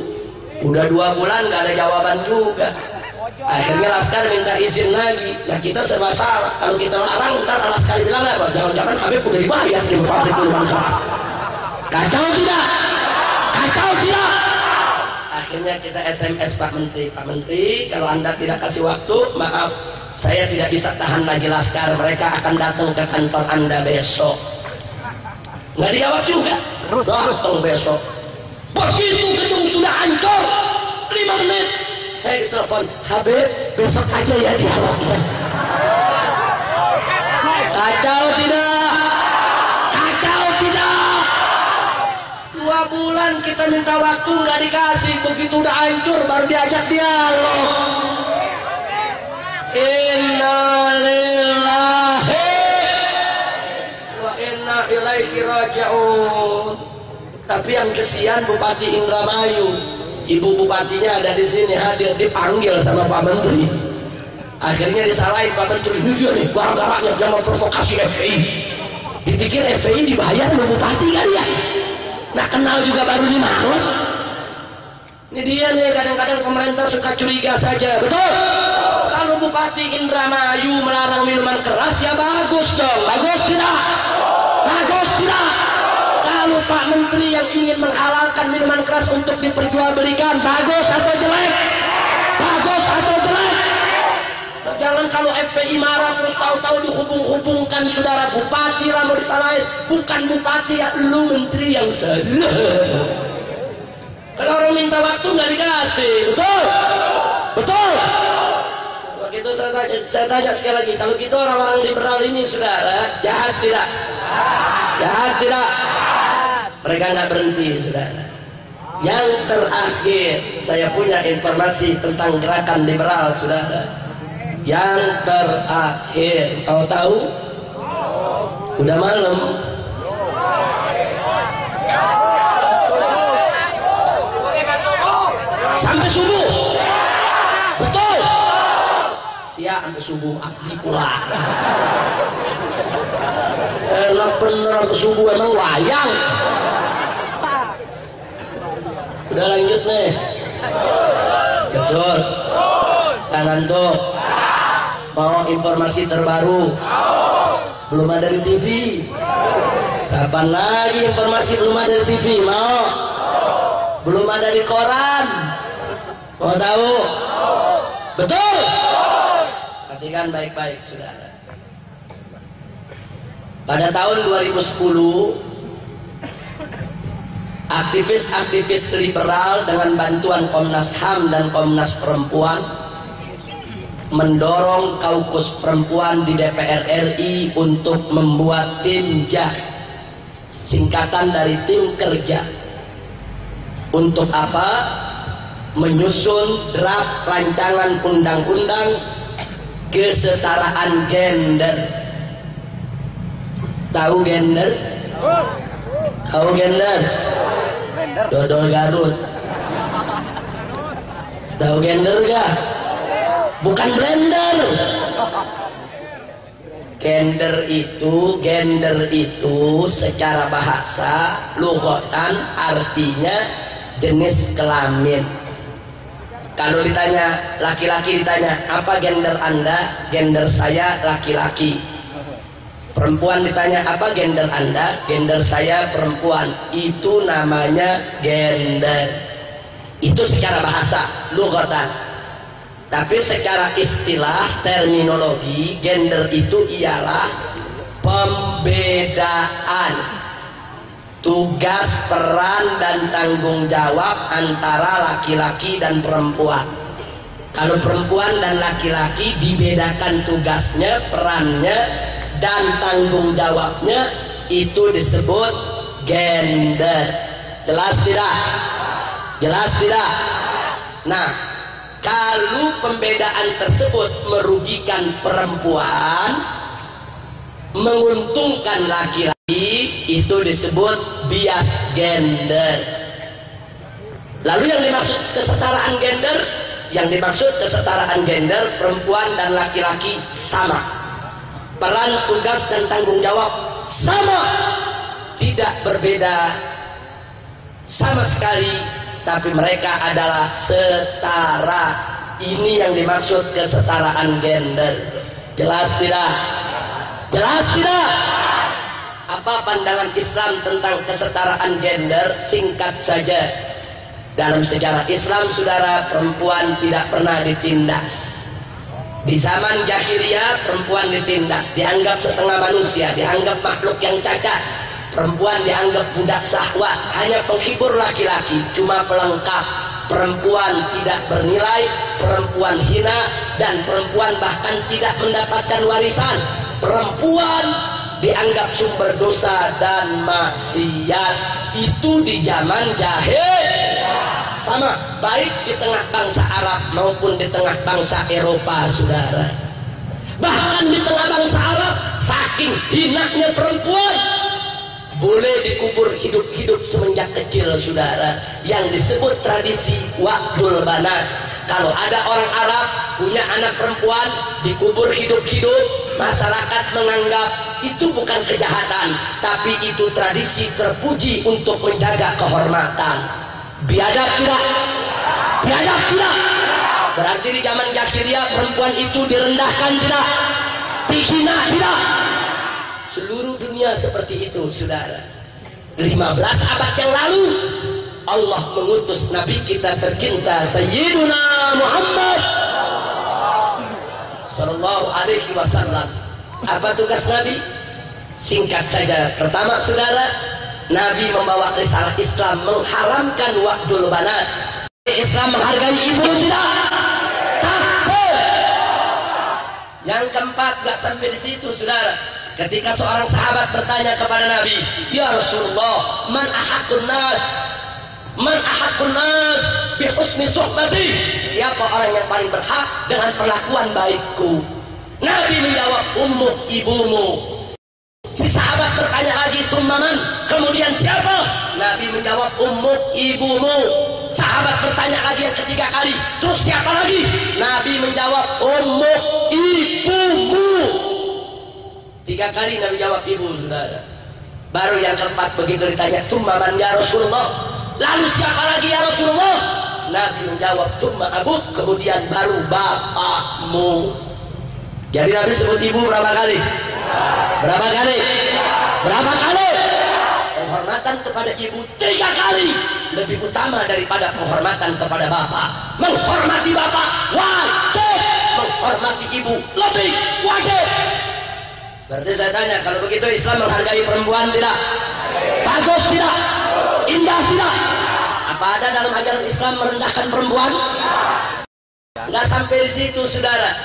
Udah 2 bulan nggak ada jawaban juga. Akhirnya Laskar minta izin lagi. Nah kita serba salah. Kalau kita larang, ntar Laskar bilang apa? Jangan-jangan Habib udah dibayar di pabrik minuman keras. Kacau tidak? Kacau tidak? Akhirnya kita SMS Pak Menteri. Pak Menteri, kalau Anda tidak kasih waktu, maaf, saya tidak bisa tahan lagi Laskar. Mereka akan datang ke kantor Anda besok. Nggak dijawab juga. Datang besok. Begitu gedung sudah hancur, 5 menit saya ditelepon, Habib besok aja ya dialognya. Kacau tidak? Kacau tidak? Jangan kita minta waktu nggak dikasih, begitu udah hancur baru diajak dialog. Innalillahi wa inna ilaihi raji'un. Tapi yang kesian Bupati Indramayu, Ibu Bupatinya ada di sini hadir, dipanggil sama Pak Menteri. Akhirnya disalahin Pak Menteri, ini dia nih gara-garanya yang memprovokasi FPI. Dipikir FPI dibayar sama Bupati kan ya? Nah kenal juga baru 5 tahun. Ini dia nih, kadang-kadang pemerintah suka curiga saja. Betul? Kalau Bupati Indramayu melarang minuman keras ya bagus dong. Bagus tidak? Bagus tidak? Kalau Pak Menteri yang ingin menghalalkan minuman keras untuk diperjualbelikan, bagus atau jelek? Bagus atau jelek? Jangan kalau FPI marah terus tahu-tahu dihubung-hubungkan saudara Bupati lah mau disalahin. Bukan Bupati ya, lu Menteri yang salah. Kalau orang minta waktu nggak dikasih, betul? Betul? Begitu saya tanya sekali lagi, kalau kita orang-orang liberal ini saudara, jahat tidak? Jahat tidak? Mereka nggak berhenti saudara. Yang terakhir saya punya informasi tentang gerakan liberal saudara. Yang terakhir, kau tahu? Udah malam. Sampai subuh. Betul. Siap sampai subuh, abdi pula. Enak bener sampai subuh, emang wayang. Udah lanjut nih. Betul. Kanan tuh. Mau informasi terbaru? Belum ada di TV. Kapan lagi informasi belum ada di TV? Mau? Belum ada di koran? Mau tahu? Betul? Perhatikan baik-baik saudara. Pada tahun 2010, aktivis-aktivis liberal dengan bantuan Komnas HAM dan Komnas Perempuan mendorong kaukus perempuan di DPR RI untuk membuat tim JAH, singkatan dari tim kerja. Untuk apa? Menyusun draft rancangan undang-undang kesetaraan gender. Tahu gender? Tahu gender? Dodol Garut. Tahu gender gak? Bukan blender. Gender itu secara bahasa lughatan artinya jenis kelamin. Kalau ditanya laki-laki, ditanya apa gender Anda? Gender saya laki-laki. Perempuan ditanya apa gender Anda? Gender saya perempuan. Itu namanya gender. Itu secara bahasa lughatan. Tapi secara istilah terminologi, gender itu ialah pembedaan tugas, peran, dan tanggung jawab antara laki-laki dan perempuan. Kalau perempuan dan laki-laki dibedakan tugasnya, perannya, dan tanggung jawabnya, itu disebut gender. Jelas tidak? Jelas tidak? Nah, kalau pembedaan tersebut merugikan perempuan, menguntungkan laki-laki, itu disebut bias gender. Lalu yang dimaksud kesetaraan gender, perempuan dan laki-laki sama. Peran, tugas, dan tanggung jawab sama. Tidak berbeda sama sekali, tapi mereka adalah setara. Ini yang dimaksud kesetaraan gender. Jelas tidak? Jelas tidak? Apa pandangan Islam tentang kesetaraan gender? Singkat saja. Dalam sejarah Islam, saudara, perempuan tidak pernah ditindas. Di zaman jahiliyah, perempuan ditindas, dianggap setengah manusia, dianggap makhluk yang cacat. Perempuan dianggap budak syahwat, hanya penghibur laki-laki, cuma pelengkap. Perempuan tidak bernilai, perempuan hina, dan perempuan bahkan tidak mendapatkan warisan. Perempuan dianggap sumber dosa dan maksiat. Itu di zaman jahil. Sama, baik di tengah bangsa Arab maupun di tengah bangsa Eropa, saudara. Bahkan di tengah bangsa Arab, saking hinanya perempuan, boleh dikubur hidup-hidup semenjak kecil, saudara. Yang disebut tradisi wa'dul banat. Kalau ada orang Arab punya anak perempuan dikubur hidup-hidup, masyarakat menganggap itu bukan kejahatan, tapi itu tradisi terpuji untuk menjaga kehormatan. Biadab tidak? Biadab tidak? Berarti di zaman jahiliyah perempuan itu direndahkan tidak? Dihina tidak? Seluruh dunia seperti itu, saudara. 15 abad yang lalu Allah mengutus Nabi kita tercinta Sayyiduna Muhammad Sallallahu Alaihi Wasallam. Apa tugas Nabi? Singkat saja. Pertama, saudara, Nabi membawa risalah Islam mengharamkan wa'dul banat. Islam menghargai ibu tidak? Takbir. Yang keempat, gak sampai di situ, saudara. Ketika seorang sahabat bertanya kepada Nabi, ya Rasulullah, man ahakun nas? Man ahakun nas bi husni suhbati? Siapa orang yang paling berhak dengan perlakuan baikku? Nabi menjawab, ummuk, ibumu. Si sahabat bertanya lagi, summaman? Kemudian siapa? Nabi menjawab, ummuk, ibumu. Sahabat bertanya lagi yang ketiga kali, terus siapa lagi? Nabi menjawab, ummuk, ibumu. 3 kali Nabi jawab ibu, saudara. Baru yang keempat begitu ditanya, summaman ya Rasulullah? Lalu siapa lagi ya Rasulullah? Nabi menjawab, summa abuk, kemudian baru bapakmu. Jadi Nabi sebut ibu berapa kali? Berapa kali? Berapa kali? Penghormatan kepada ibu 3 kali lebih utama daripada penghormatan kepada bapak. Menghormati bapak wajib, menghormati ibu lebih wajib. Berarti saya tanya, kalau begitu Islam menghargai perempuan tidak? Bagus tidak? Indah tidak? Apa ada dalam ajaran Islam merendahkan perempuan? Nggak sampai di situ, saudara.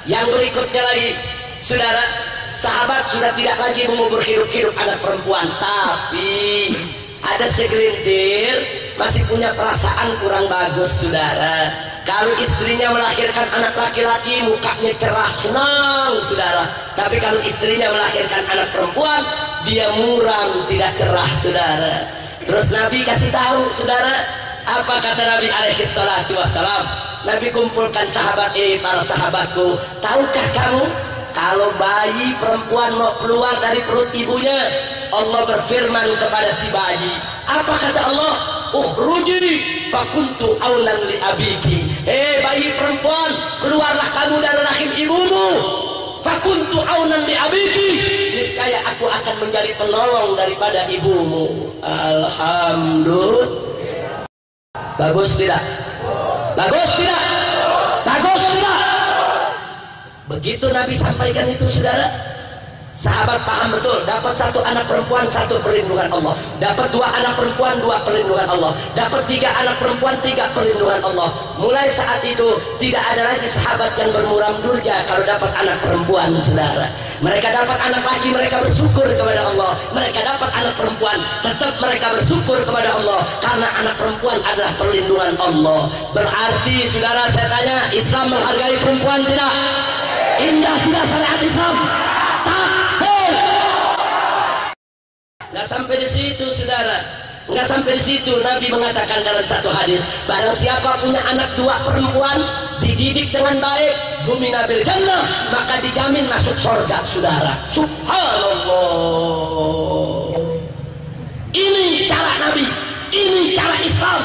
Yang berikutnya lagi, saudara, sahabat sudah tidak lagi mengubur hidup-hidup anak perempuan, tapi ada segelintir masih punya perasaan kurang bagus, saudara. Kalau istrinya melahirkan anak laki-laki, mukanya cerah, senang, saudara. Tapi kalau istrinya melahirkan anak perempuan, dia muram, tidak cerah, saudara. Terus Nabi kasih tahu, saudara, apa kata Nabi alaihi salatu wassalam? Nabi kumpulkan sahabat, para sahabatku, tahukah kamu kalau bayi perempuan mau keluar dari perut ibunya, Allah berfirman kepada si bayi, apa kata Allah? Ukhruji fakuntu aulan li abiki. Bayi perempuan, keluarlah kamu dari rahim ibumu. Fakuntu aulan li abiki. Niscaya aku akan menjadi penolong daripada ibumu. Alhamdulillah. Bagus tidak? Bagus tidak? Bagus tidak? Begitu Nabi sampaikan itu, saudara, sahabat paham betul. Dapat 1 anak perempuan, 1 perlindungan Allah. Dapat 2 anak perempuan, 2 perlindungan Allah. Dapat 3 anak perempuan, 3 perlindungan Allah. Mulai saat itu tidak ada lagi sahabat yang bermuram durja kalau dapat anak perempuan, saudara. Mereka dapat anak laki, mereka bersyukur kepada Allah. Mereka dapat anak perempuan, tetap mereka bersyukur kepada Allah, karena anak perempuan adalah perlindungan Allah. Berarti, saudara, saya tanya, Islam menghargai perempuan tidak? Indah tidak syariat Islam? Nggak sampai di situ, saudara. Nggak sampai di situ. Nabi mengatakan dalam satu hadis, barang siapa punya anak 2 perempuan, dididik dengan baik, dumina bil jannah, maka dijamin masuk surga, saudara. Subhanallah. Ini cara Nabi, ini cara Islam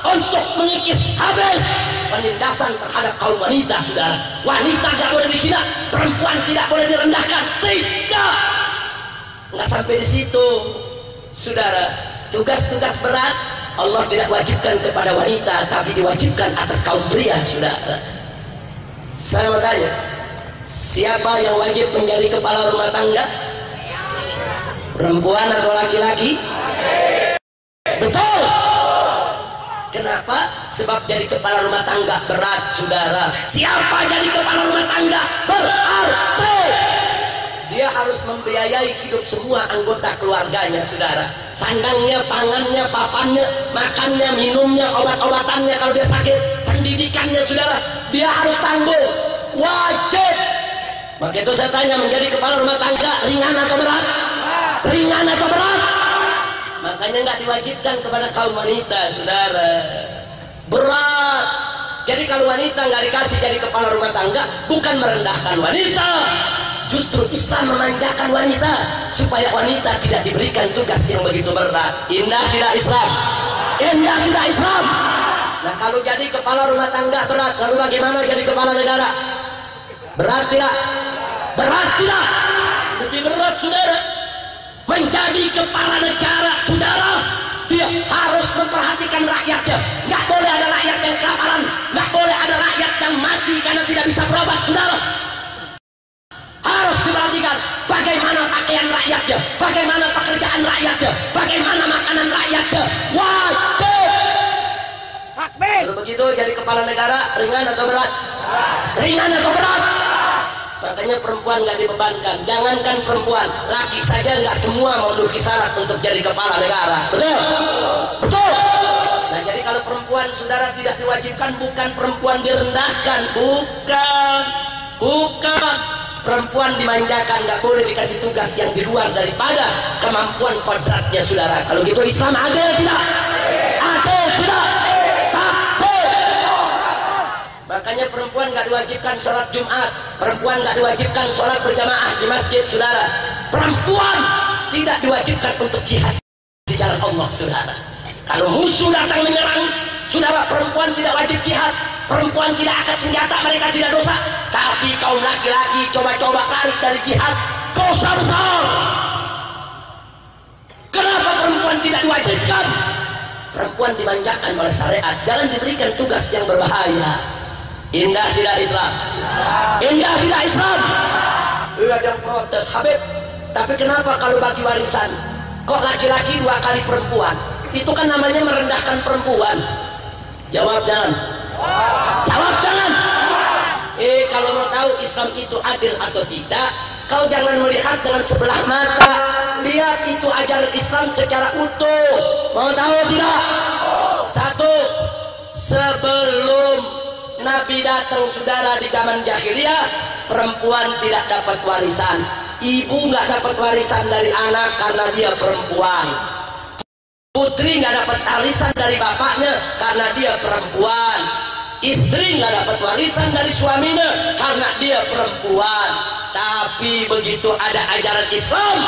untuk mengikis habis penindasan terhadap kaum wanita, saudara. Wanita tidak boleh dihina, perempuan tidak boleh direndahkan, tidak. Nggak sampai di situ, saudara. Tugas-tugas berat Allah tidak wajibkan kepada wanita, tapi diwajibkan atas kaum pria, saudara. Saya mau tanya, siapa yang wajib menjadi kepala rumah tangga? Perempuan atau laki-laki? Betul. Kenapa? Sebab jadi kepala rumah tangga berat, saudara. Siapa jadi kepala rumah tangga? Berarti dia harus membiayai hidup semua anggota keluarganya, saudara. Sandangnya, pangannya, papannya, makannya, minumnya, obat-obatannya kalau dia sakit, pendidikannya, saudara, dia harus tanggung, wajib. Maka itu saya tanya, menjadi kepala rumah tangga ringan atau berat? Ringan atau berat? Makanya nggak diwajibkan kepada kaum wanita, saudara. Berat. Jadi kalau wanita nggak dikasih jadi kepala rumah tangga, bukan merendahkan wanita, justru Islam memanjakan wanita supaya wanita tidak diberikan tugas yang begitu berat. Indah tidak Islam? Indah tidak Islam? Nah, kalau jadi kepala rumah tangga berat, lalu bagaimana jadi kepala negara? Berat tidak? Berat tidak? Lebih berat, saudara. Menjadi kepala negara, saudara, dia harus memperhatikan rakyatnya. Nggak boleh ada rakyat yang kelaparan, nggak boleh ada rakyat yang mati karena tidak bisa berobat, saudara. Harus diperhatikan bagaimana pakaian rakyatnya, bagaimana pekerjaan rakyatnya, bagaimana makanan rakyatnya. Wajib. Kalau begitu jadi kepala negara ringan atau berat? Ringan atau berat? Makanya perempuan nggak dibebankan. Jangankan perempuan, laki saja nggak semua memenuhi syarat untuk jadi kepala negara. Betul? Betul. Nah, jadi kalau perempuan, saudara, tidak diwajibkan, bukan perempuan direndahkan, bukan. Perempuan dimanjakan, nggak boleh dikasih tugas yang di luar daripada kemampuan kodratnya, saudara. Kalau gitu Islam adil tidak? Adil tidak? Makanya perempuan nggak diwajibkan sholat Jumat, perempuan nggak diwajibkan sholat berjamaah di masjid, saudara. Perempuan tidak diwajibkan untuk jihad di jalan Allah, saudara. Kalau musuh datang menyerang, saudara, perempuan tidak wajib jihad. Perempuan tidak angkat senjata, mereka tidak dosa. Tapi kaum laki-laki coba-coba lari dari jihad, dosa besar. Kenapa perempuan tidak diwajibkan? Perempuan dimanjakan oleh syariat, jangan diberikan tugas yang berbahaya. Indah tidak Islam? Indah tidak Islam? Ada yang protes, Habib, tapi kenapa kalau bagi warisan kok laki-laki 2 kali perempuan? Itu kan namanya merendahkan perempuan. Jawab jangan. Jawab jangan. Kalau mau tahu Islam itu adil atau tidak, kau jangan melihat dengan sebelah mata, lihat itu ajaran Islam secara utuh. Mau tahu tidak? Satu, sebelum Nabi datang, saudara, di zaman jahiliyah, perempuan tidak dapat warisan. Ibu nggak dapat warisan dari anak karena dia perempuan. Putri nggak dapat warisan dari bapaknya karena dia perempuan. Istri nggak dapat warisan dari suaminya karena dia perempuan. Tapi begitu ada ajaran Islam,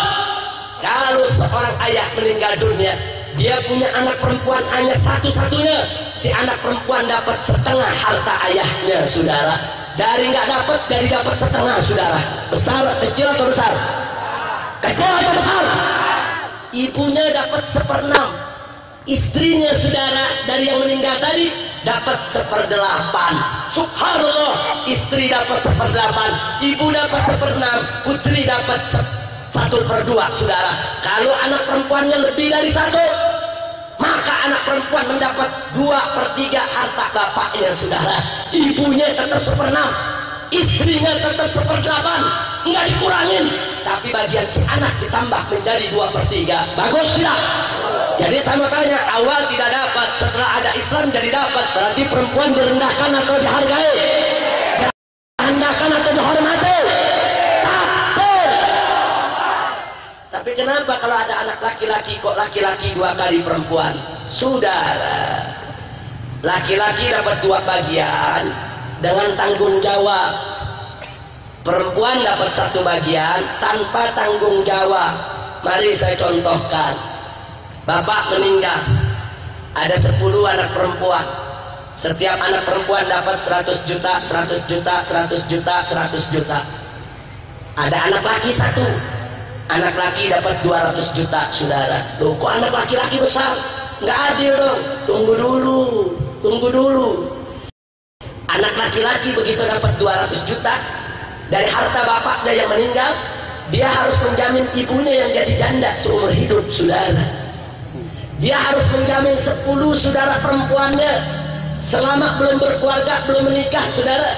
kalau seorang ayah meninggal dunia, dia punya anak perempuan hanya satu-satunya, si anak perempuan dapat setengah harta ayahnya, saudara. Dari nggak dapat, dari dapat setengah, saudara. Besar, kecil atau besar? Kecil atau besar? Ibunya dapat 1/6, istrinya, saudara, dari yang meninggal tadi dapat 1/8. Subhanallah, istri dapat 1/8, ibu dapat 1/6, putri dapat 1/2, saudara. Kalau anak perempuannya lebih dari 1, maka anak perempuan mendapat 2/3 harta bapaknya, saudara. Ibunya tetap 1/6, istrinya tetap 1/8, nggak dikurangin. Tapi bagian si anak ditambah menjadi 2/3. Bagus tidak? Jadi saya mau tanya, awal tidak dapat, setelah ada Islam jadi dapat. Berarti perempuan direndahkan atau dihargai? Direndahkan atau dihormati? Tapi kenapa kalau ada anak laki-laki kok laki-laki 2 kali perempuan? Saudara, laki-laki dapat 2 bagian dengan tanggung jawab. Perempuan dapat 1 bagian tanpa tanggung jawab. Mari saya contohkan. Bapak meninggal, ada 10 anak perempuan. Setiap anak perempuan dapat 100 juta, 100 juta, 100 juta, 100 juta. Ada anak laki 1. Anak laki dapat 200 juta, saudara. Loh, kok anak laki-laki besar? Nggak adil dong. Tunggu dulu. Anak laki-laki begitu dapat 200 juta dari harta bapaknya yang meninggal, dia harus menjamin ibunya yang jadi janda seumur hidup, saudara. Dia harus menjamin 10 saudara perempuannya selama belum berkeluarga, belum menikah, saudara.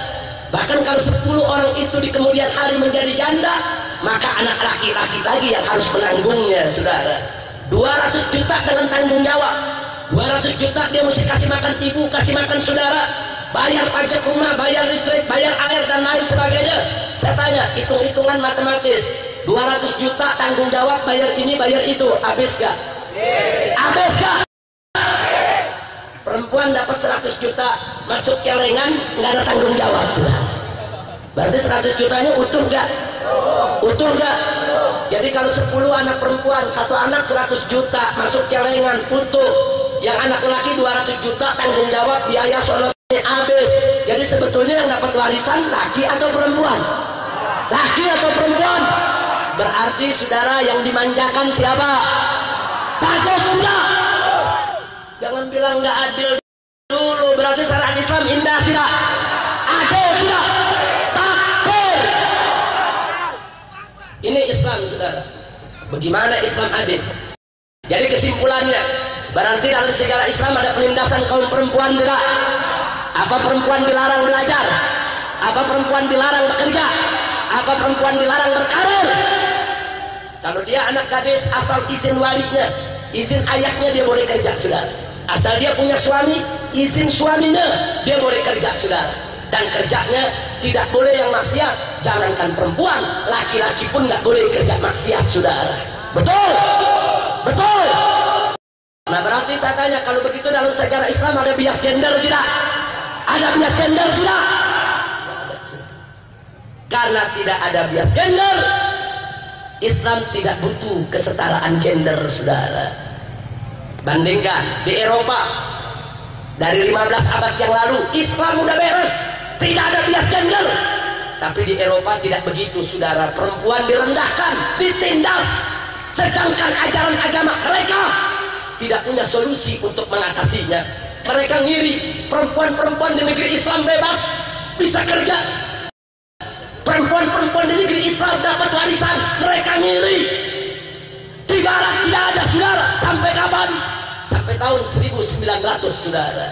Bahkan kalau 10 orang itu di kemudian hari menjadi janda, maka anak laki-laki lagi yang harus menanggungnya, saudara. 200 juta dengan tanggung jawab. 200 juta dia mesti kasih makan ibu, kasih makan saudara, bayar pajak rumah, bayar listrik, bayar air dan lain sebagainya. Saya tanya, hitung-hitungan matematis, 200 juta tanggung jawab, bayar ini, bayar itu, habis gak? Habis gak? Perempuan dapat 100 juta masuk celengan, nggak ada tanggung jawab, sudah. Berarti 100 jutanya utuh gak? Utuh gak? Jadi kalau 10 anak perempuan, satu anak 100 juta masuk celengan, utuh. Yang anak laki 200 juta tanggung jawab, biaya sono habis. Jadi sebetulnya yang dapat warisan laki atau perempuan? Laki atau perempuan? Berarti saudara yang dimanjakan siapa? Bagus tidak? Jangan bilang nggak adil dulu. Berarti syariat Islam indah tidak? Adil tidak? Takbir. Ini Islam, saudara. Bagaimana Islam adil? Jadi kesimpulannya, berarti dalam sejarah Islam ada penindasan kaum perempuan tidak? Apa perempuan dilarang belajar? Apa perempuan dilarang bekerja? Apa perempuan dilarang berkarir? Kalau dia anak gadis, asal izin walinya, izin ayahnya, dia boleh kerja, saudara. Asal dia punya suami, izin suaminya, dia boleh kerja, saudara. Dan kerjanya tidak boleh yang maksiat. Jangankan perempuan, laki-laki pun nggak boleh kerja maksiat, saudara. Betul? Betul? Nah berarti saya tanya, kalau begitu dalam sejarah Islam ada bias gender tidak? Ada bias gender tidak? Karena tidak ada bias gender, Islam tidak butuh kesetaraan gender, saudara. Bandingkan di Eropa, dari 15 abad yang lalu Islam udah beres, tidak ada bias gender. Tapi di Eropa tidak begitu, saudara. Perempuan direndahkan, ditindas, sedangkan ajaran agama mereka tidak punya solusi untuk mengatasinya. Mereka ngiri, perempuan-perempuan di negeri Islam bebas, bisa kerja. Perempuan-perempuan di negeri Islam dapat warisan, mereka ngiri. Di barat tidak ada, saudara. Sampai kapan? Sampai tahun 1900, saudara.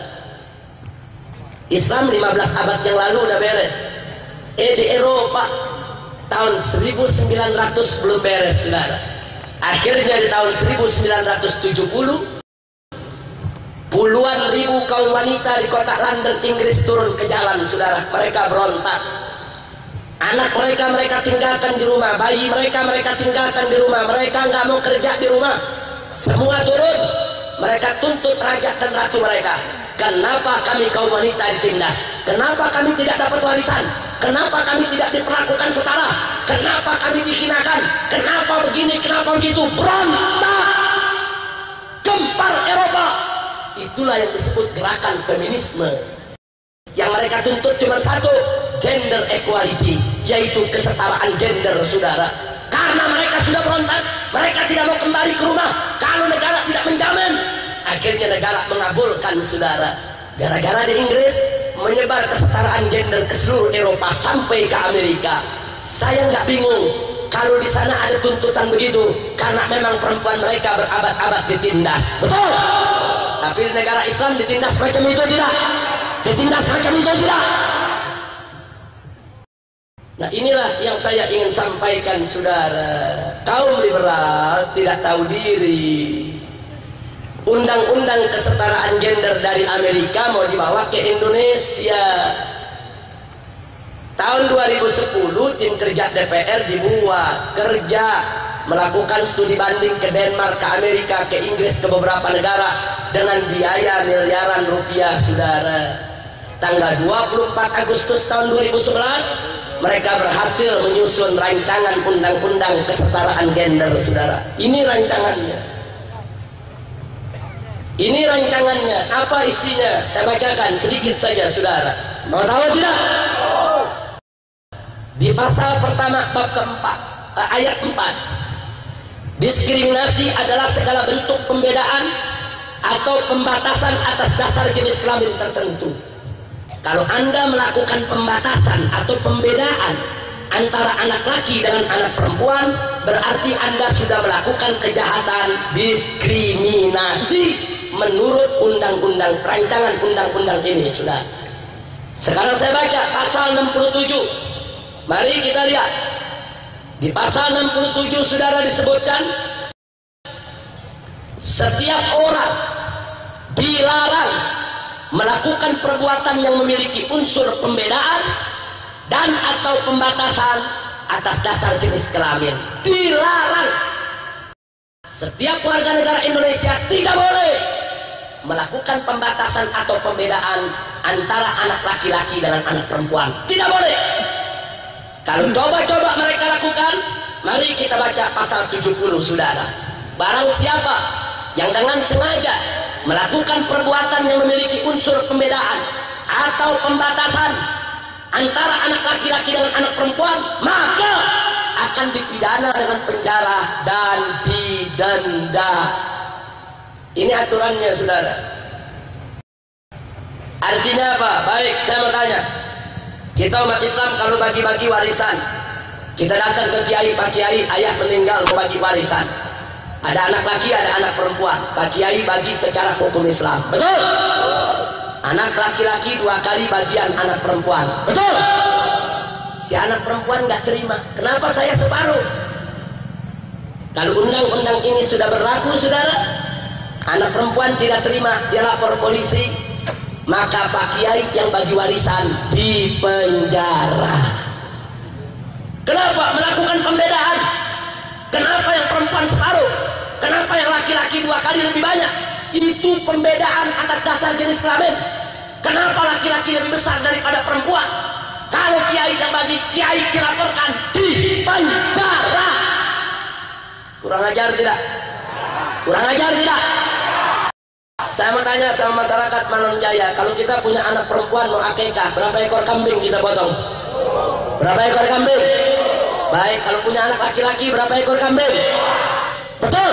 Islam 15 abad yang lalu udah beres. Di Eropa tahun 1900 belum beres, saudara. Akhirnya di tahun 1970 puluhan ribu kaum wanita di kota London, Inggris turun ke jalan, saudara. Mereka berontak. Anak mereka tinggalkan di rumah, bayi mereka tinggalkan di rumah, mereka nggak mau kerja di rumah, semua turun. Mereka tuntut raja dan ratu mereka. Kenapa kami kaum wanita ditindas? Kenapa kami tidak dapat warisan? Kenapa kami tidak diperlakukan setara? Kenapa kami dihinakan? Kenapa begini? Kenapa begitu? Berontak, gempar Eropa. Itulah yang disebut gerakan feminisme. Yang mereka tuntut cuma satu, gender equality, yaitu kesetaraan gender, saudara. Karena mereka sudah berontak, mereka tidak mau kembali ke rumah kalau negara tidak menjamin. Akhirnya negara mengabulkan, saudara. Gara-gara di Inggris menyebar kesetaraan gender ke seluruh Eropa sampai ke Amerika. Saya nggak bingung kalau di sana ada tuntutan begitu, karena memang perempuan mereka berabad-abad ditindas. Betul? Tapi di negara Islam ditindas macam itu tidak? Ditindas macam itu tidak? Nah inilah yang saya ingin sampaikan, saudara. Kaum liberal tidak tahu diri. Undang-undang kesetaraan gender dari Amerika mau dibawa ke Indonesia. Tahun 2010 tim kerja DPR dibuat kerja, melakukan studi banding ke Denmark, ke Amerika, ke Inggris, ke beberapa negara dengan biaya miliaran rupiah, saudara. Tanggal 24 Agustus tahun 2011 mereka berhasil menyusun rancangan undang-undang kesetaraan gender, saudara. Ini rancangannya. Ini rancangannya. Apa isinya? Saya bacakan sedikit saja, saudara. Mau tahu tidak? Di pasal pertama bab keempat, ayat 4. Diskriminasi adalah segala bentuk pembedaan atau pembatasan atas dasar jenis kelamin tertentu. Kalau Anda melakukan pembatasan atau pembedaan antara anak laki dengan anak perempuan, berarti Anda sudah melakukan kejahatan diskriminasi menurut undang-undang, rancangan undang-undang ini, sudah. Sekarang saya baca pasal 67. Mari kita lihat. Di pasal 67 saudara disebutkan setiap orang dilarang melakukan perbuatan yang memiliki unsur pembedaan dan atau pembatasan atas dasar jenis kelamin. Dilarang. Setiap warga negara Indonesia tidak boleh melakukan pembatasan atau pembedaan antara anak laki-laki dengan anak perempuan. Tidak boleh. Kalau coba-coba mereka lakukan, mari kita baca pasal 70 saudara. Barang siapa yang dengan sengaja melakukan perbuatan yang memiliki unsur pembedaan atau pembatasan antara anak laki-laki dengan anak perempuan, maka akan dipidana dengan penjara dan didenda. Ini aturannya saudara. Artinya apa? Baik, saya mau tanya. Kita umat Islam kalau bagi-bagi warisan, kita datang ke kiai, Pak Kiai, ayah meninggal mau bagi warisan. Ada anak laki, ada anak perempuan. Pak Kiai bagi secara hukum Islam. Betul? Anak laki-laki 2 kali bagian anak perempuan. Betul? Si anak perempuan nggak terima. Kenapa saya separuh? Kalau undang-undang ini sudah berlaku, saudara, anak perempuan tidak terima, dia lapor polisi, maka Pak Kiai yang bagi warisan dipenjara. Kenapa melakukan pembedaan? Kenapa yang perempuan separuh? Kenapa yang laki-laki 2 kali lebih banyak? Itu pembedaan atas dasar jenis kelamin. Kenapa laki-laki lebih besar daripada perempuan? Kalau kiai yang bagi, kiai dilaporkan dipenjara. Kurang ajar tidak? Kurang ajar tidak? Saya mau tanya sama masyarakat Manonjaya, kalau kita punya anak perempuan mau akikah, berapa ekor kambing kita potong? Berapa ekor kambing? Baik, kalau punya anak laki-laki berapa ekor kambing? Betul?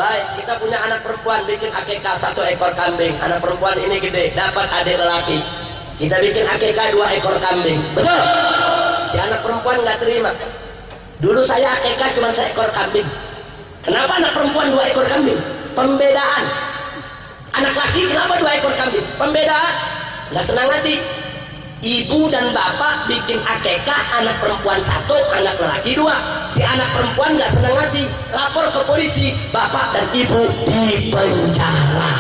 Baik, kita punya anak perempuan bikin akikah 1 ekor kambing. Anak perempuan ini gede, dapat adik lelaki. Kita bikin akikah 2 ekor kambing. Betul? Si anak perempuan nggak terima. Dulu saya akikah cuma 1 ekor kambing. Kenapa anak perempuan 2 ekor kambing? Pembedaan. Anak laki kenapa 2 ekor kambing? Pembedaan. Nggak senang hati. Ibu dan bapak bikin akikah, anak perempuan 1, anak lelaki 2. Si anak perempuan nggak senang hati, lapor ke polisi, bapak dan ibu dipenjara.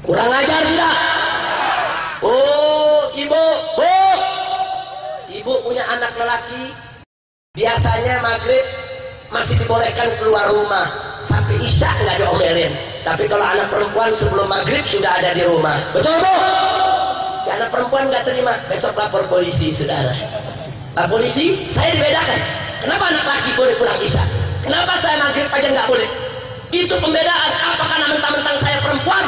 Kurang ajar tidak? Oh, ibu, ibu punya anak lelaki, biasanya maghrib masih dibolehkan keluar rumah, sampai isya nggak diomelin. Tapi kalau anak perempuan sebelum maghrib sudah ada di rumah. Betul bu? Si anak perempuan nggak terima, besok lapor polisi saudara. Pak polisi, saya dibedakan. Kenapa anak laki boleh pulang isya? Kenapa saya maghrib aja nggak boleh? Itu pembedaan. Apakah mentang-mentang saya perempuan?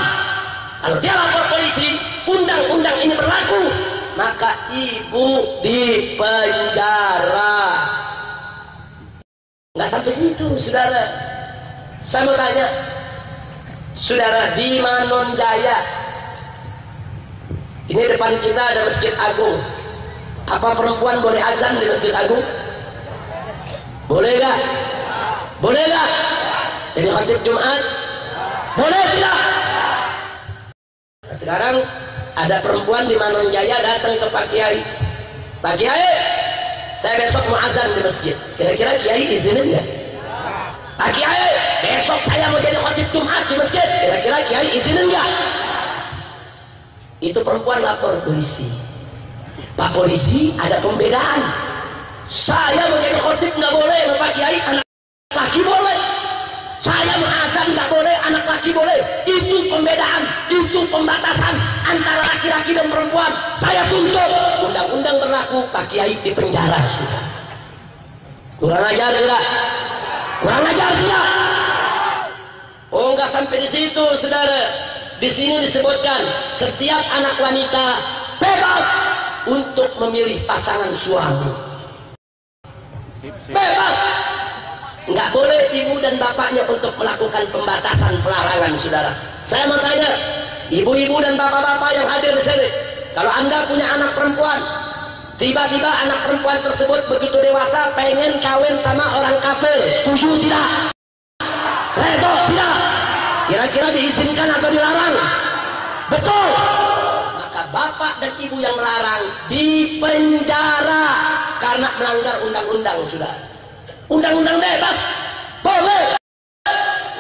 Kalau dia lapor polisi, undang-undang ini berlaku, maka ibu dipenjara. Nggak sampai situ, saudara. Saya mau tanya, saudara, di Manonjaya, ini depan kita ada Masjid Agung. Apa perempuan boleh azan di Masjid Agung? Boleh gak? Boleh gak? Jadi khatib Jumat? Boleh tidak? Nah, sekarang ada perempuan di Manonjaya datang ke Pak Kiai. Pak Kiai, saya besok mau azan di masjid. Kira-kira Kiai izinin nggak? Pak Kiai, besok saya mau jadi khatib Jumat di masjid. Kira-kira Kiai izinin nggak? Itu perempuan lapor polisi. Pak polisi, ada pembedaan. Saya mau jadi khatib nggak boleh, Pak Kiai, anak laki boleh. Saya mau azan nggak boleh, anak laki boleh. Itu pembedaan, itu pembatasan antara laki-laki dan perempuan. Saya tuntut. Undang-undang berlaku, Pak Kiai dipenjara sudah. Kurang ajar tidak? Kurang ajar tidak? Oh, nggak sampai di situ, saudara. Di sini disebutkan setiap anak wanita bebas untuk memilih pasangan suami. Bebas. Nggak boleh ibu dan bapaknya untuk melakukan pembatasan pelarangan, saudara. Saya mau tanya, ibu-ibu dan bapak-bapak yang hadir di sini, kalau anda punya anak perempuan, tiba-tiba anak perempuan tersebut begitu dewasa pengen kawin sama orang kafir, setuju tidak? Redo tidak? Kira-kira diizinkan atau dilarang? Betul. Maka bapak dan ibu yang melarang dipenjara. karena melanggar undang-undang. Sudah undang-undang bebas boleh.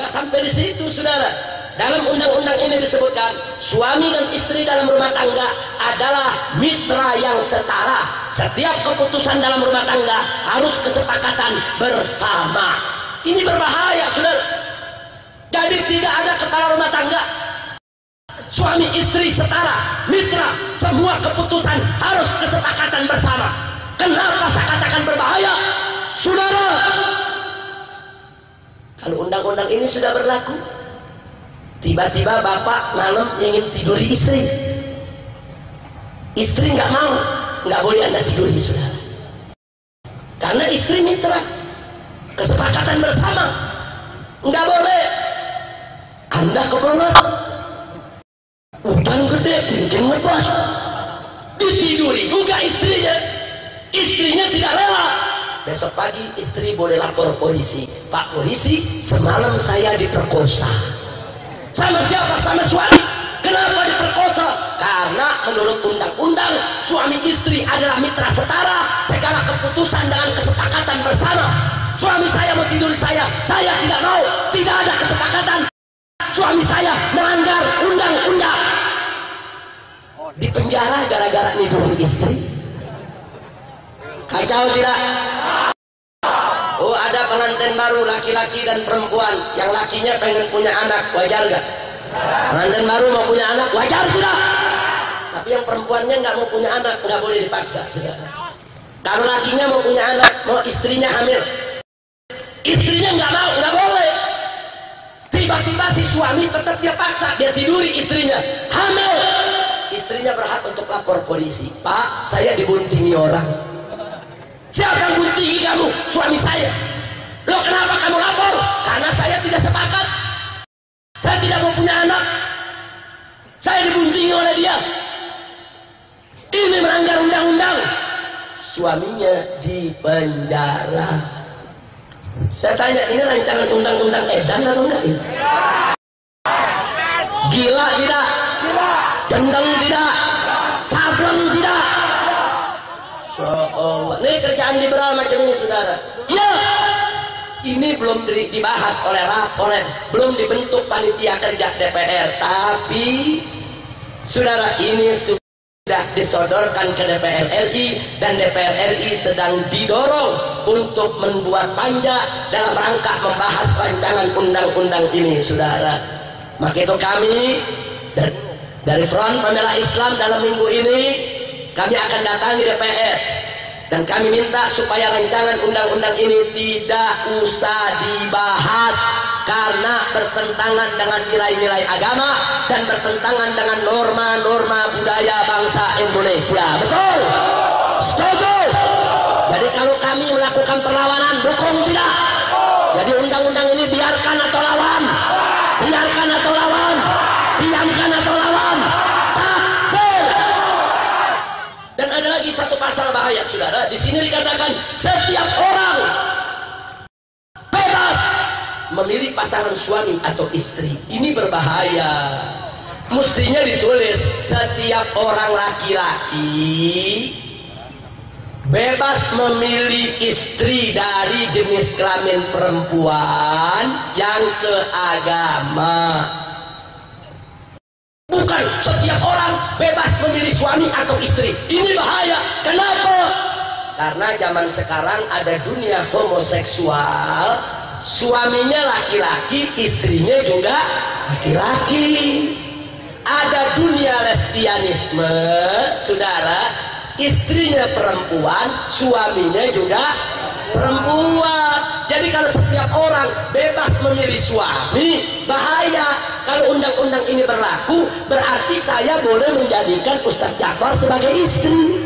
Nggak sampai di situ, saudara. Dalam undang-undang ini disebutkan suami dan istri dalam rumah tangga adalah mitra yang setara. Setiap keputusan dalam rumah tangga harus kesepakatan bersama. Ini berbahaya, saudara. Jadi tidak ada kepala rumah tangga suami istri setara, mitra, semua keputusan harus kesepakatan bersama. Kenapa saya katakan berbahaya, saudara? Kalau undang-undang ini sudah berlaku, tiba-tiba bapak malam ingin tiduri istri, istri nggak mau, nggak boleh anda tiduri, saudara, karena istri mitra, kesepakatan bersama, nggak boleh. Anda kebelet, hutan gede, kencing ngebas, ditiduri juga istrinya, istrinya tidak rela. Besok pagi istri boleh lapor polisi, Pak polisi, semalam saya diperkosa. Sama siapa? Sama suami. Kenapa diperkosa? Karena menurut undang-undang suami istri adalah mitra setara, segala keputusan dengan kesepakatan bersama. Suami saya mau tidur saya tidak mau, tidak ada kesepakatan. Suami saya melanggar undang-undang, di penjara gara-gara nidur istri. Kacau tidak? Oh, ada pengantin baru laki-laki dan perempuan, yang lakinya pengen punya anak, wajar gak? Pengantin baru mau punya anak, wajar tidak? Tapi yang perempuannya nggak mau punya anak, nggak boleh dipaksa. Kalau lakinya mau punya anak, mau istrinya hamil, istrinya nggak mau, nggak boleh. Tiba-tiba si suami tetap dia paksa, dia tiduri istrinya, hamil. Istrinya berhak untuk lapor polisi. Pak, saya dibuntingi orang. Siapa yang buntingi kamu? Suami saya. Loh, kenapa kamu lapor? Karena saya tidak sepakat. Saya tidak mau punya anak. Saya dibuntingi oleh dia. Ini melanggar undang-undang. Suaminya di penjara. Saya tanya, ini rancangan undang-undang edan atau enggak ini? Gila tidak? Gendeng tidak? Sableng tidak? Ini kerjaan liberal macam ini, saudara. Ya, ini belum dibahas oleh belum dibentuk panitia kerja DPR, tapi saudara, ini sudah disodorkan ke DPR RI, dan DPR RI sedang didorong untuk membuat panja dalam rangka membahas rancangan undang-undang ini, saudara. Maka itu kami dari Front Pembela Islam dalam minggu ini kami akan datangi DPR, dan kami minta supaya rancangan undang-undang ini tidak usah dibahas karena bertentangan dengan nilai-nilai agama dan bertentangan dengan norma-norma budaya bangsa Indonesia. Betul? Setuju? Jadi kalau kami melakukan perlawanan, dukung tidak? Jadi undang-undang ini biarkan atau lawan? Biarkan atau lawan? Diamkan atau lawan? Takbir! Dan ada lagi satu pasal bahaya, saudara. Di sini dikatakan setiap orang bebas memilih pasangan suami atau istri. Ini berbahaya. Mestinya ditulis setiap orang laki-laki bebas memilih istri dari jenis kelamin perempuan yang seagama. Bukan setiap orang bebas memilih suami atau istri. Ini bahaya. Kenapa? Karena zaman sekarang ada dunia homoseksual, suaminya laki-laki, istrinya juga laki-laki. Ada dunia lesbianisme, saudara, istrinya perempuan, suaminya juga perempuan. Jadi kalau setiap orang bebas memilih suami, bahaya. Kalau undang-undang ini berlaku, berarti saya boleh menjadikan Ustadz Jafar sebagai istri,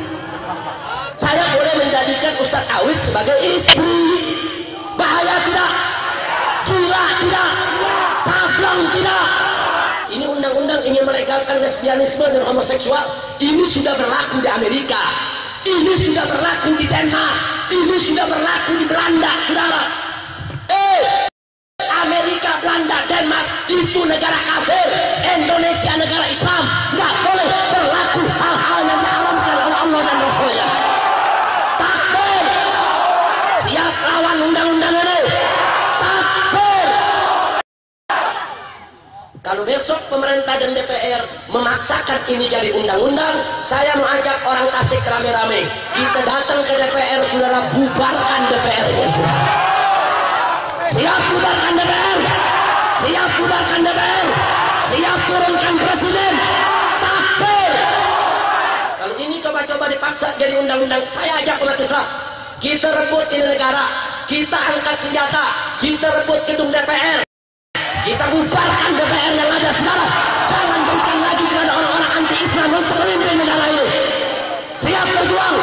saya boleh menjadikan Ustadz Awid sebagai istri. Bahaya tidak? Gila tidak? Sableng tidak? Ini undang-undang ingin melegalkan lesbianisme dan homoseksual. Ini sudah berlaku di Amerika, ini sudah berlaku di Denmark, ini sudah berlaku di Belanda, saudara. Amerika, Belanda, Denmark itu negara kafir. Indonesia negara Islam. Nggak boleh berlaku hal-hal yang diharamkan oleh Allah dan Rasulnya. Takbir! Kalau besok pemerintah dan DPR memaksakan ini jadi undang-undang, saya mengajak orang Tasik rame-rame. Kita datang ke DPR, saudara, bubarkan DPR-nya, saudara. Siap bubarkan DPR? Siap bubarkan DPR? Siap turunkan presiden? Takbir! Kalau ini coba-coba dipaksa jadi undang-undang, saya ajak umat Islam. Kita rebut ini negara, kita angkat senjata, kita rebut gedung DPR. Kita bubarkan DPR yang ada, saudara. Jangan berikan lagi kepada orang-orang anti-Islam untuk memimpin negara ini. Siap berjuang,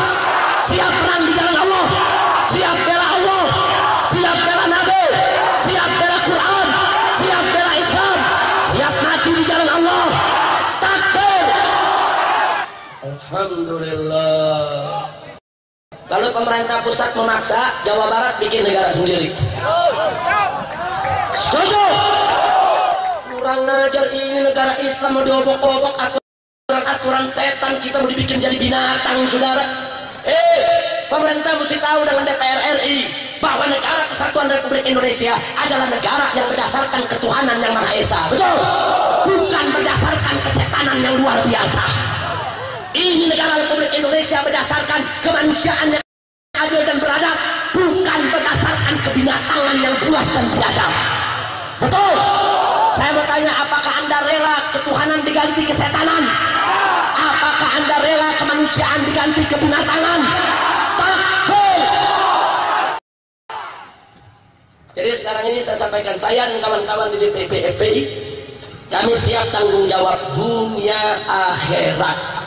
siap perang di jalan Allah, siap bela Allah, siap bela Nabi, siap bela Quran, siap bela Islam, siap mati di jalan Allah. Takbir! Alhamdulillah. Kalau pemerintah pusat memaksa, Jawa Barat bikin negara sendiri. Setuju? Kurang ajar, ini negara Islam mau diobok-obok, aturan-aturan setan kita mau dibikin jadi binatang, saudara. Pemerintah mesti tahu dengan DPR RI bahwa negara Kesatuan Republik Indonesia adalah negara yang berdasarkan ketuhanan yang Maha Esa. Betul? Bukan berdasarkan kesetanan yang luar biasa. Ini negara Republik Indonesia berdasarkan kemanusiaan yang adil dan beradab, bukan berdasarkan kebinatangan yang buas dan biadab. Betul? Saya mau tanya, apakah Anda rela ketuhanan diganti kesetanan? Apakah Anda rela kemanusiaan diganti kebinatangan? Takbir! Jadi sekarang ini saya sampaikan, saya dan kawan-kawan di DPP FPI, kami siap tanggung jawab dunia akhirat.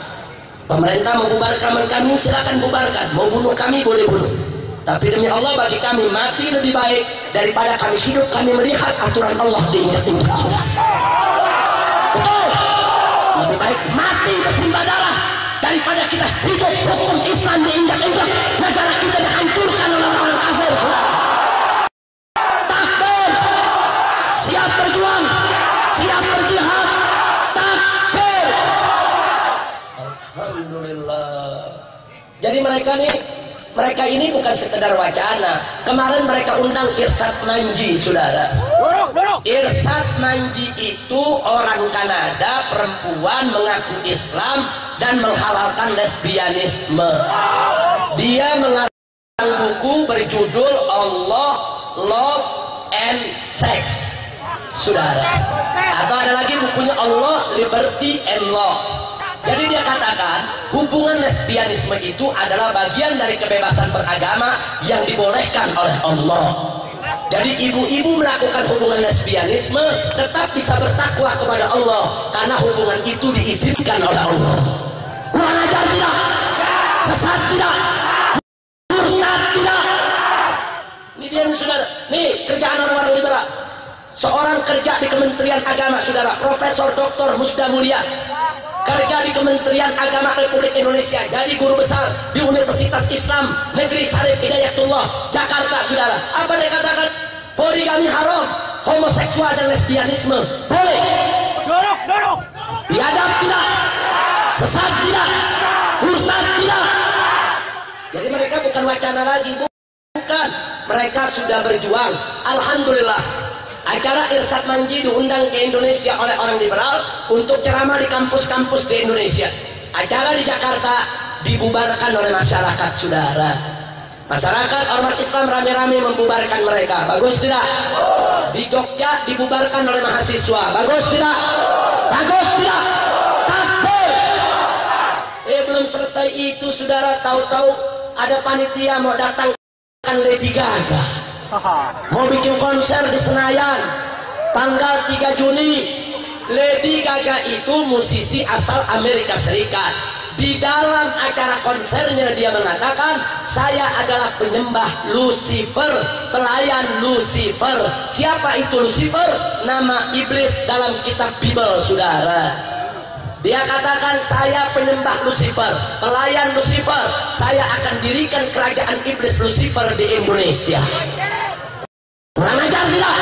Pemerintah mau bubarkan kami, silakan bubarkan. Mau bunuh kami, boleh bunuh. Tapi demi Allah, bagi kami mati lebih baik daripada kami hidup, kami melihat aturan Allah diinjak-injak. Betul? Lebih baik mati bersimbah darah daripada kita hidup hukum Islam diinjak-injak, negara kita dihancurkan oleh orang kafir. Takbir! Siap berjuang, siap berjihad. Takbir! Alhamdulillah. Jadi mereka ini bukan sekedar wacana. Kemarin mereka undang Irsyad Manji, saudara. Irsyad Manji itu orang Kanada, perempuan, mengaku Islam dan menghalalkan lesbianisme. Dia mengarang buku berjudul Allah, Love and Sex, saudara. Atau ada lagi bukunya Allah, Liberty and Law. Jadi dia katakan hubungan lesbianisme itu adalah bagian dari kebebasan beragama yang dibolehkan oleh Allah. Jadi ibu-ibu melakukan hubungan lesbianisme tetap bisa bertakwa kepada Allah karena hubungan itu diizinkan oleh Allah. Kurang ajar tidak? Sesat tidak? Murtad tidak? Ini dia saudara. Nih kerjaan orang-orang liberal. Seorang kerja di Kementerian Agama, saudara, Profesor Dr. Musda Mulia, kerja di Kementerian Agama Republik Indonesia, jadi guru besar di Universitas Islam Negeri Syarif Hidayatullah, Jakarta, saudara. Apa dia katakan? Poligami haram, homoseksual dan lesbianisme boleh. Dorok. Biadab tidak, sesat tidak, murtad tidak. Jadi mereka bukan wacana lagi, bukan. Mereka sudah berjuang. Alhamdulillah. Acara Irsyad Manji diundang ke Indonesia oleh orang liberal untuk ceramah di kampus-kampus di Indonesia. Acara di Jakarta dibubarkan oleh masyarakat, saudara. Masyarakat ormas Islam rame-rame membubarkan mereka. Bagus tidak? Di Jogja dibubarkan oleh mahasiswa. Bagus tidak? Bagus tidak? Takbir! Belum selesai itu, saudara, tahu-tahu ada panitia mau datangkan Lady Gaga. Mau bikin konser di Senayan tanggal 3 Juni. Lady Gaga itu musisi asal Amerika Serikat. Di dalam acara konsernya dia mengatakan, saya adalah penyembah Lucifer, pelayan Lucifer. Siapa itu Lucifer? Nama iblis dalam kitab Bible, saudara. Dia katakan, saya penyembah Lucifer, pelayan Lucifer. Saya akan dirikan kerajaan iblis Lucifer di Indonesia. Kurang ajar tidak?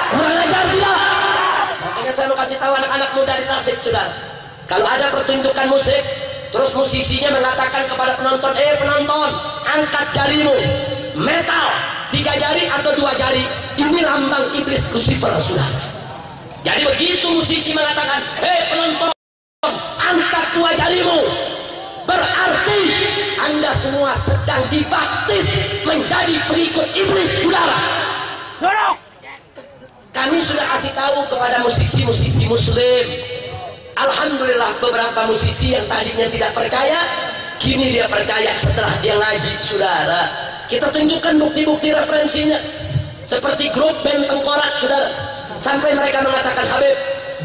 Kurang ajar tidak? Makanya saya mau kasih tahu anak-anak muda di Tasik, saudara. Kalau ada pertunjukan musik, terus musisinya mengatakan kepada penonton, penonton, angkat jarimu. Metal, 3 jari atau 2 jari. Ini lambang iblis Lucifer, saudara. Jadi begitu musisi mengatakan, hei penonton, angkat dua jarimu, berarti Anda semua sedang dibaptis menjadi pengikut iblis, saudara. Kami sudah kasih tahu kepada musisi-musisi muslim. Alhamdulillah beberapa musisi yang tadinya tidak percaya, kini dia percaya setelah dia ngaji, saudara. Kita tunjukkan bukti-bukti referensinya. Seperti grup band Tengkorak, saudara. Sampai mereka mengatakan, Habib,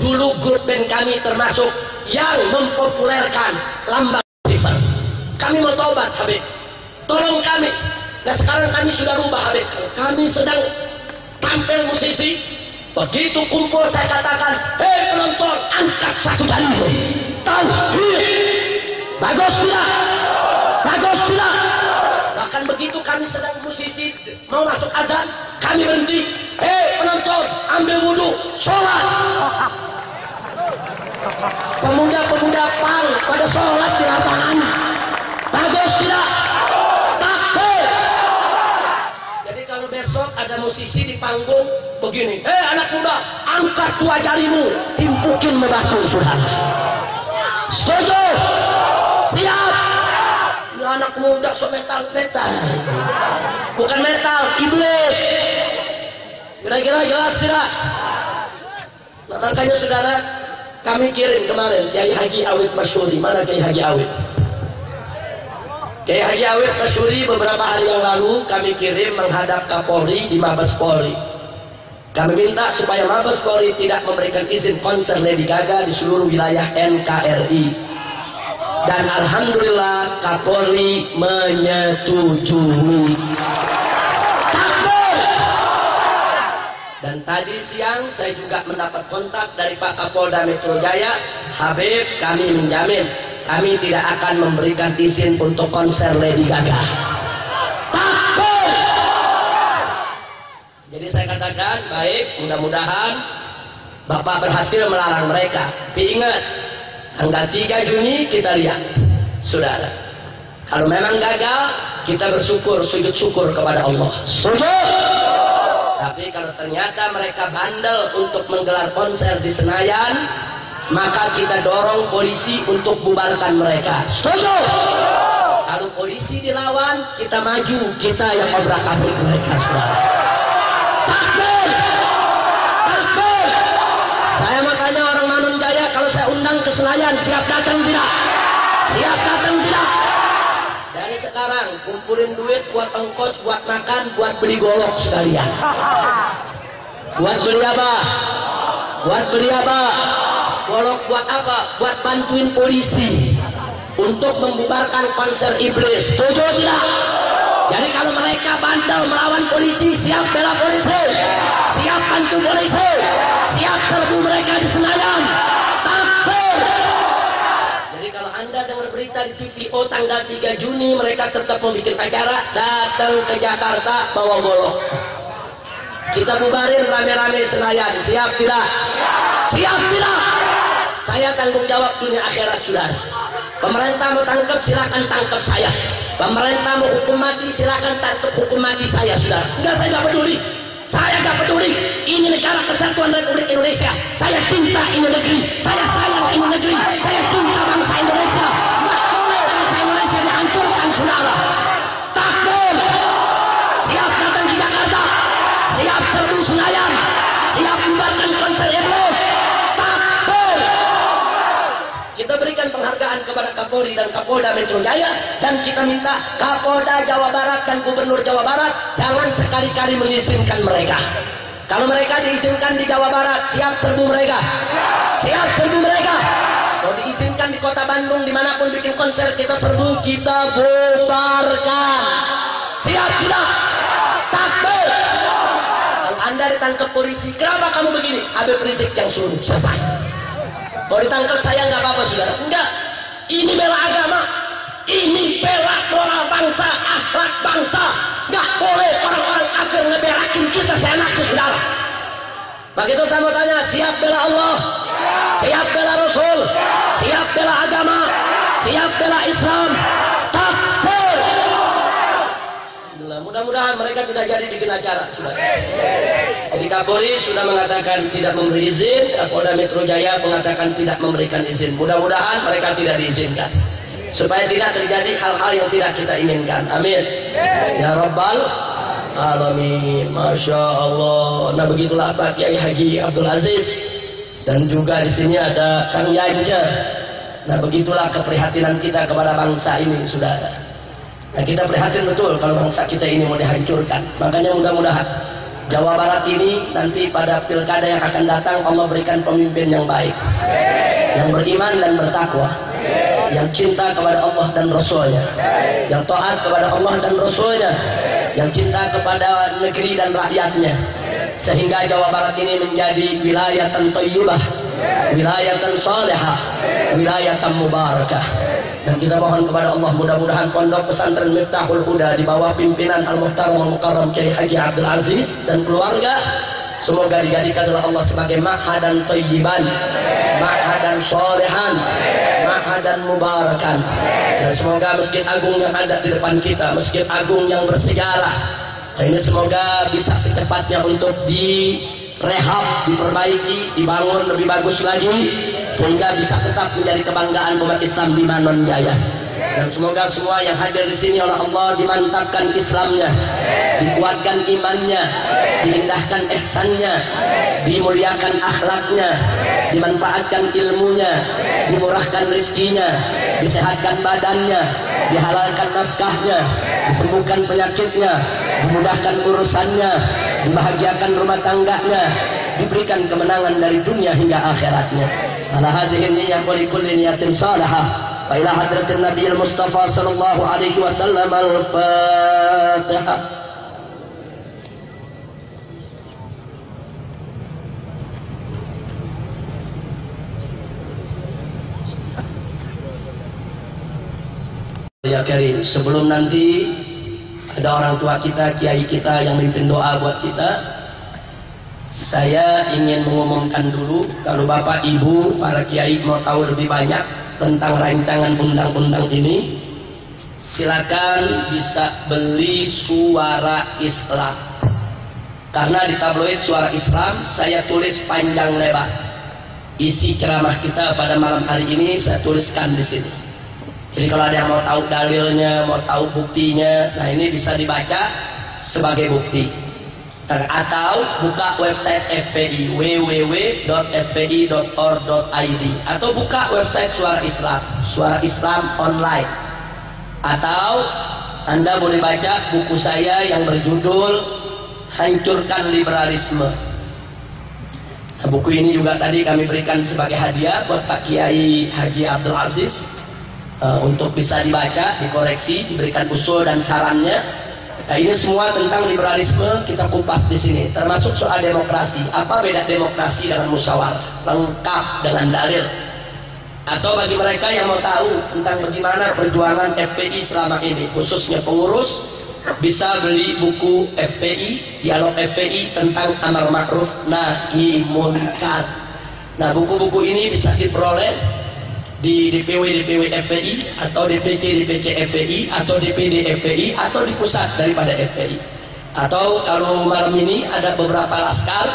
dulu grup band kami termasuk yang mempopulerkan lambang river. Kami mau taubat, Habib. Tolong kami. Nah sekarang kami sudah rubah, Habib. Kami sedang tampil musisi. Begitu kumpul saya katakan, hei penonton, angkat satu jarimu. Tauhid. Bagus tidak? Bagus tidak? Bahkan begitu kami sedang musisi mau masuk azan, kami berhenti. Hei penonton, ambil wudhu, sholat. Pemuda-pemuda pang pada sholat di lapangan. Bagus tidak? Takbir. Jadi kalau besok ada musisi di panggung begini, anak muda, angkat dua jarimu, timpukin membatu, saudara. Setuju? Siap? Ini anak muda so metal, bukan metal, iblis. Kira-kira jelas tidak? Nah, makanya saudara, kami kirim kemarin Kiai Haji Awid Masyuri. Mana Kiai Haji Awid? Kiai Haji Awid Masyuri beberapa hari yang lalu kami kirim menghadap Kapolri di Mabes Polri. Kami minta supaya Mabes Polri tidak memberikan izin konser Lady Gaga di seluruh wilayah NKRI. Dan alhamdulillah Kapolri menyetujui. Takbir. Dan tadi siang saya juga mendapat kontak dari Pak Kapolda Metro Jaya. Habib, kami menjamin kami tidak akan memberikan izin untuk konser Lady Gaga. Takbir. Jadi saya katakan, baik, mudah-mudahan Bapak berhasil melarang mereka. Tapi ingat, tanggal 3 Juni kita lihat, saudara. Kalau memang gagal, kita bersyukur, sujud syukur kepada Allah. Setuju? Tapi kalau ternyata mereka bandel untuk menggelar konser di Senayan, maka kita dorong polisi untuk bubarkan mereka. Setuju? Kalau polisi dilawan, kita maju, kita yang obrak-abrik mereka, saudara. Takbir! Takbir! Saya mau tanya orang Manun Jaya, kalau saya undang ke Senayan, siap datang tidak? Siap datang tidak? Dari sekarang, kumpulin duit buat ongkos, buat makan, buat beli golok sekalian. Buat beli apa? Buat beli apa? Golok buat apa? Buat bantuin polisi untuk membubarkan konser iblis. Setuju tidak? Jadi kalau mereka bandel melawan polisi, siap bela polisi, siap bantu polisi, siap serbu mereka di Senayan. Takbir. Jadi kalau Anda dengar berita di TV, oh tanggal 3 Juni mereka tetap mau bikin acara, datang ke Jakarta bawa golok. Kita bubarin rame-rame Senayan. Siap tidak? Siap tidak? Saya tanggung jawab dunia akhirat, saudara. Pemerintah mau tangkap, silakan tangkap saya. Pemerintah mau hukum mati, silakan tangkap hukum mati saya, saudara. Enggak, saya nggak peduli. Saya nggak peduli. Ini negara kesatuan Republik Indonesia. Saya cinta ini negeri. Saya sayang ini negeri. Saya cinta bangsa Indonesia. Nggak boleh bangsa Indonesia dihancurkan, saudara. Takbir. Siap datang ke Jakarta. Siap serbu Senayan. Siap bubarkan konser iblis. Takbir. Kita berikan penghargaan kepada Kapolri dan Kapolda Metro Jaya, dan kita minta Kapolda Jawa Barat dan Gubernur Jawa Barat jangan sekali-kali mengizinkan mereka. Kalau mereka diizinkan di Jawa Barat, siap serbu mereka. Siap serbu mereka. Kalau diizinkan di Kota Bandung, dimanapun bikin konser, kita serbu, kita bubarkan. Siap tidak? Takbir. Kalau Anda ditangkap polisi, kenapa kamu begini? Habib Rizik yang suruh, selesai. Kalau ditangkap saya nggak apa-apa, saudara. Enggak. Ini bela agama. Ini bela moral bangsa, akhlak bangsa. Nggak boleh orang-orang kafir ngebelakin kita seenaknya, saudara. Begitu saya mau tanya, siap bela Allah? Siap bela Rasul? Siap bela agama? Siap bela Islam? Takbir. Mudah-mudahan mereka tidak jadi bikin acara sudah. Di Kapolri sudah mengatakan tidak memberi izin, Kapolda Metro Jaya mengatakan tidak memberikan izin. Mudah-mudahan mereka tidak diizinkan, supaya tidak terjadi hal-hal yang tidak kita inginkan. Amin. Ya Rabbal Alamin. Masya Allah. Nah begitulah Pak Kiai Haji Abdul Aziz, dan juga di sini ada Kang Yanja. Nah begitulah keprihatinan kita kepada bangsa ini, saudara. Nah kita prihatin betul kalau bangsa kita ini mau dihancurkan. Makanya mudah-mudahan Jawa Barat ini nanti pada pilkada yang akan datang Allah berikan pemimpin yang baik, yang beriman dan bertakwa, yang cinta kepada Allah dan Rasulnya, yang taat kepada Allah dan Rasulnya, yang cinta kepada negeri dan rakyatnya, sehingga Jawa Barat ini menjadi wilayah thayyibah, wilayah salihah, wilayah mubarakah. Dan kita mohon kepada Allah mudah-mudahan Pondok Pesantren Miftahul Huda di bawah pimpinan Al-Muhtaram Al-Mukarram Kiai Haji Abdul Aziz dan keluarga semoga dijadikan oleh Allah sebagai ma'hadan thayyiban, ma'hadan sholihan, ma'hadan mubarakan. Dan semoga Masjid Agung yang ada di depan kita, Masjid Agung yang bersejarah, ini semoga bisa secepatnya untuk direhab, diperbaiki, dibangun lebih bagus lagi, sehingga bisa tetap menjadi kebanggaan umat Islam di Manon Jaya. Dan semoga semua yang hadir di sini oleh Allah dimantapkan Islamnya, dikuatkan imannya, diindahkan ihsannya, dimuliakan akhlaknya, dimanfaatkan ilmunya, dimurahkan rezekinya, disehatkan badannya, dihalalkan nafkahnya, disembuhkan penyakitnya, dimudahkan urusannya, dibahagiakan rumah tangganya, diberikan kemenangan dari dunia hingga akhiratnya. Ala hadhihi niyyah wa likulli niyatin salihah. Wa ila hadratin Nabiyil Mustafa sallallahu alaihi wasallam al-Fatihah. Ya Karim, sebelum nanti ada orang tua kita, kiai kita yang memimpin doa buat kita, saya ingin mengumumkan dulu, kalau Bapak Ibu para kiai mau tahu lebih banyak tentang rancangan undang-undang ini, silakan bisa beli Suara Islam. Karena di tabloid Suara Islam saya tulis panjang lebar isi ceramah kita pada malam hari ini, saya tuliskan di sini. Jadi kalau ada yang mau tahu dalilnya, mau tahu buktinya, nah ini bisa dibaca sebagai bukti. Atau buka website FPI www.fpi.org.id, atau buka website Suara Islam, Suara Islam online, atau Anda boleh baca buku saya yang berjudul Hancurkan Liberalisme. Nah, buku ini juga tadi kami berikan sebagai hadiah buat Pak Kiai Haji Abdul Aziz, untuk bisa dibaca, dikoreksi, diberikan usul dan sarannya. Nah, ini semua tentang liberalisme kita kupas di sini, termasuk soal demokrasi. Apa beda demokrasi dengan musyawarah? Lengkap dengan dalil. Atau bagi mereka yang mau tahu tentang bagaimana perjuangan FPI selama ini, khususnya pengurus, bisa beli buku FPI, dialog FPI tentang amar ma'ruf nahi munkar. Nah, buku-buku ini bisa diperoleh di DPW FPI, atau DPC FPI, atau DPD FPI, atau di pusat daripada FPI. Atau kalau malam ini ada beberapa laskar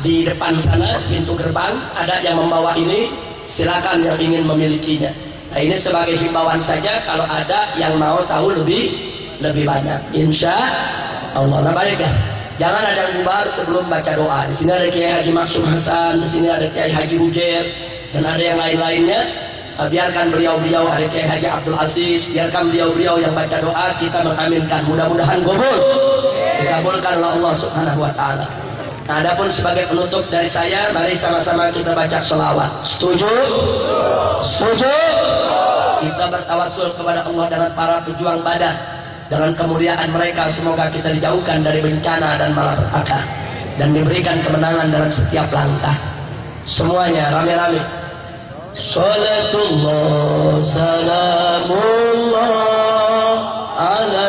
di depan sana, pintu gerbang, ada yang membawa ini, silakan yang ingin memilikinya. Nah, ini sebagai himbauan saja, kalau ada yang mau tahu lebih banyak, insya Allah. Nah, baiklah, jangan ada yang bubar sebelum baca doa. Di sini ada Kiai Haji Maksum Hasan, di sini ada Kiai Haji Hujair, dan ada yang lain-lainnya. Biarkan beliau-beliau, ada Kiai Haji Abdul Aziz, biarkan beliau-beliau yang baca doa, kita mengaminkan, mudah-mudahan qabul, dikabulkan oleh Allah Subhanahu wa taala. Nah, adapun sebagai penutup dari saya, mari sama-sama kita baca sholawat. Setuju? Setuju? Kita bertawassul kepada Allah dengan para pejuang Badar, dengan kemuliaan mereka, semoga kita dijauhkan dari bencana dan malapetaka, dan diberikan kemenangan dalam setiap langkah. Semuanya rame-rame. Salatullah salamullah ala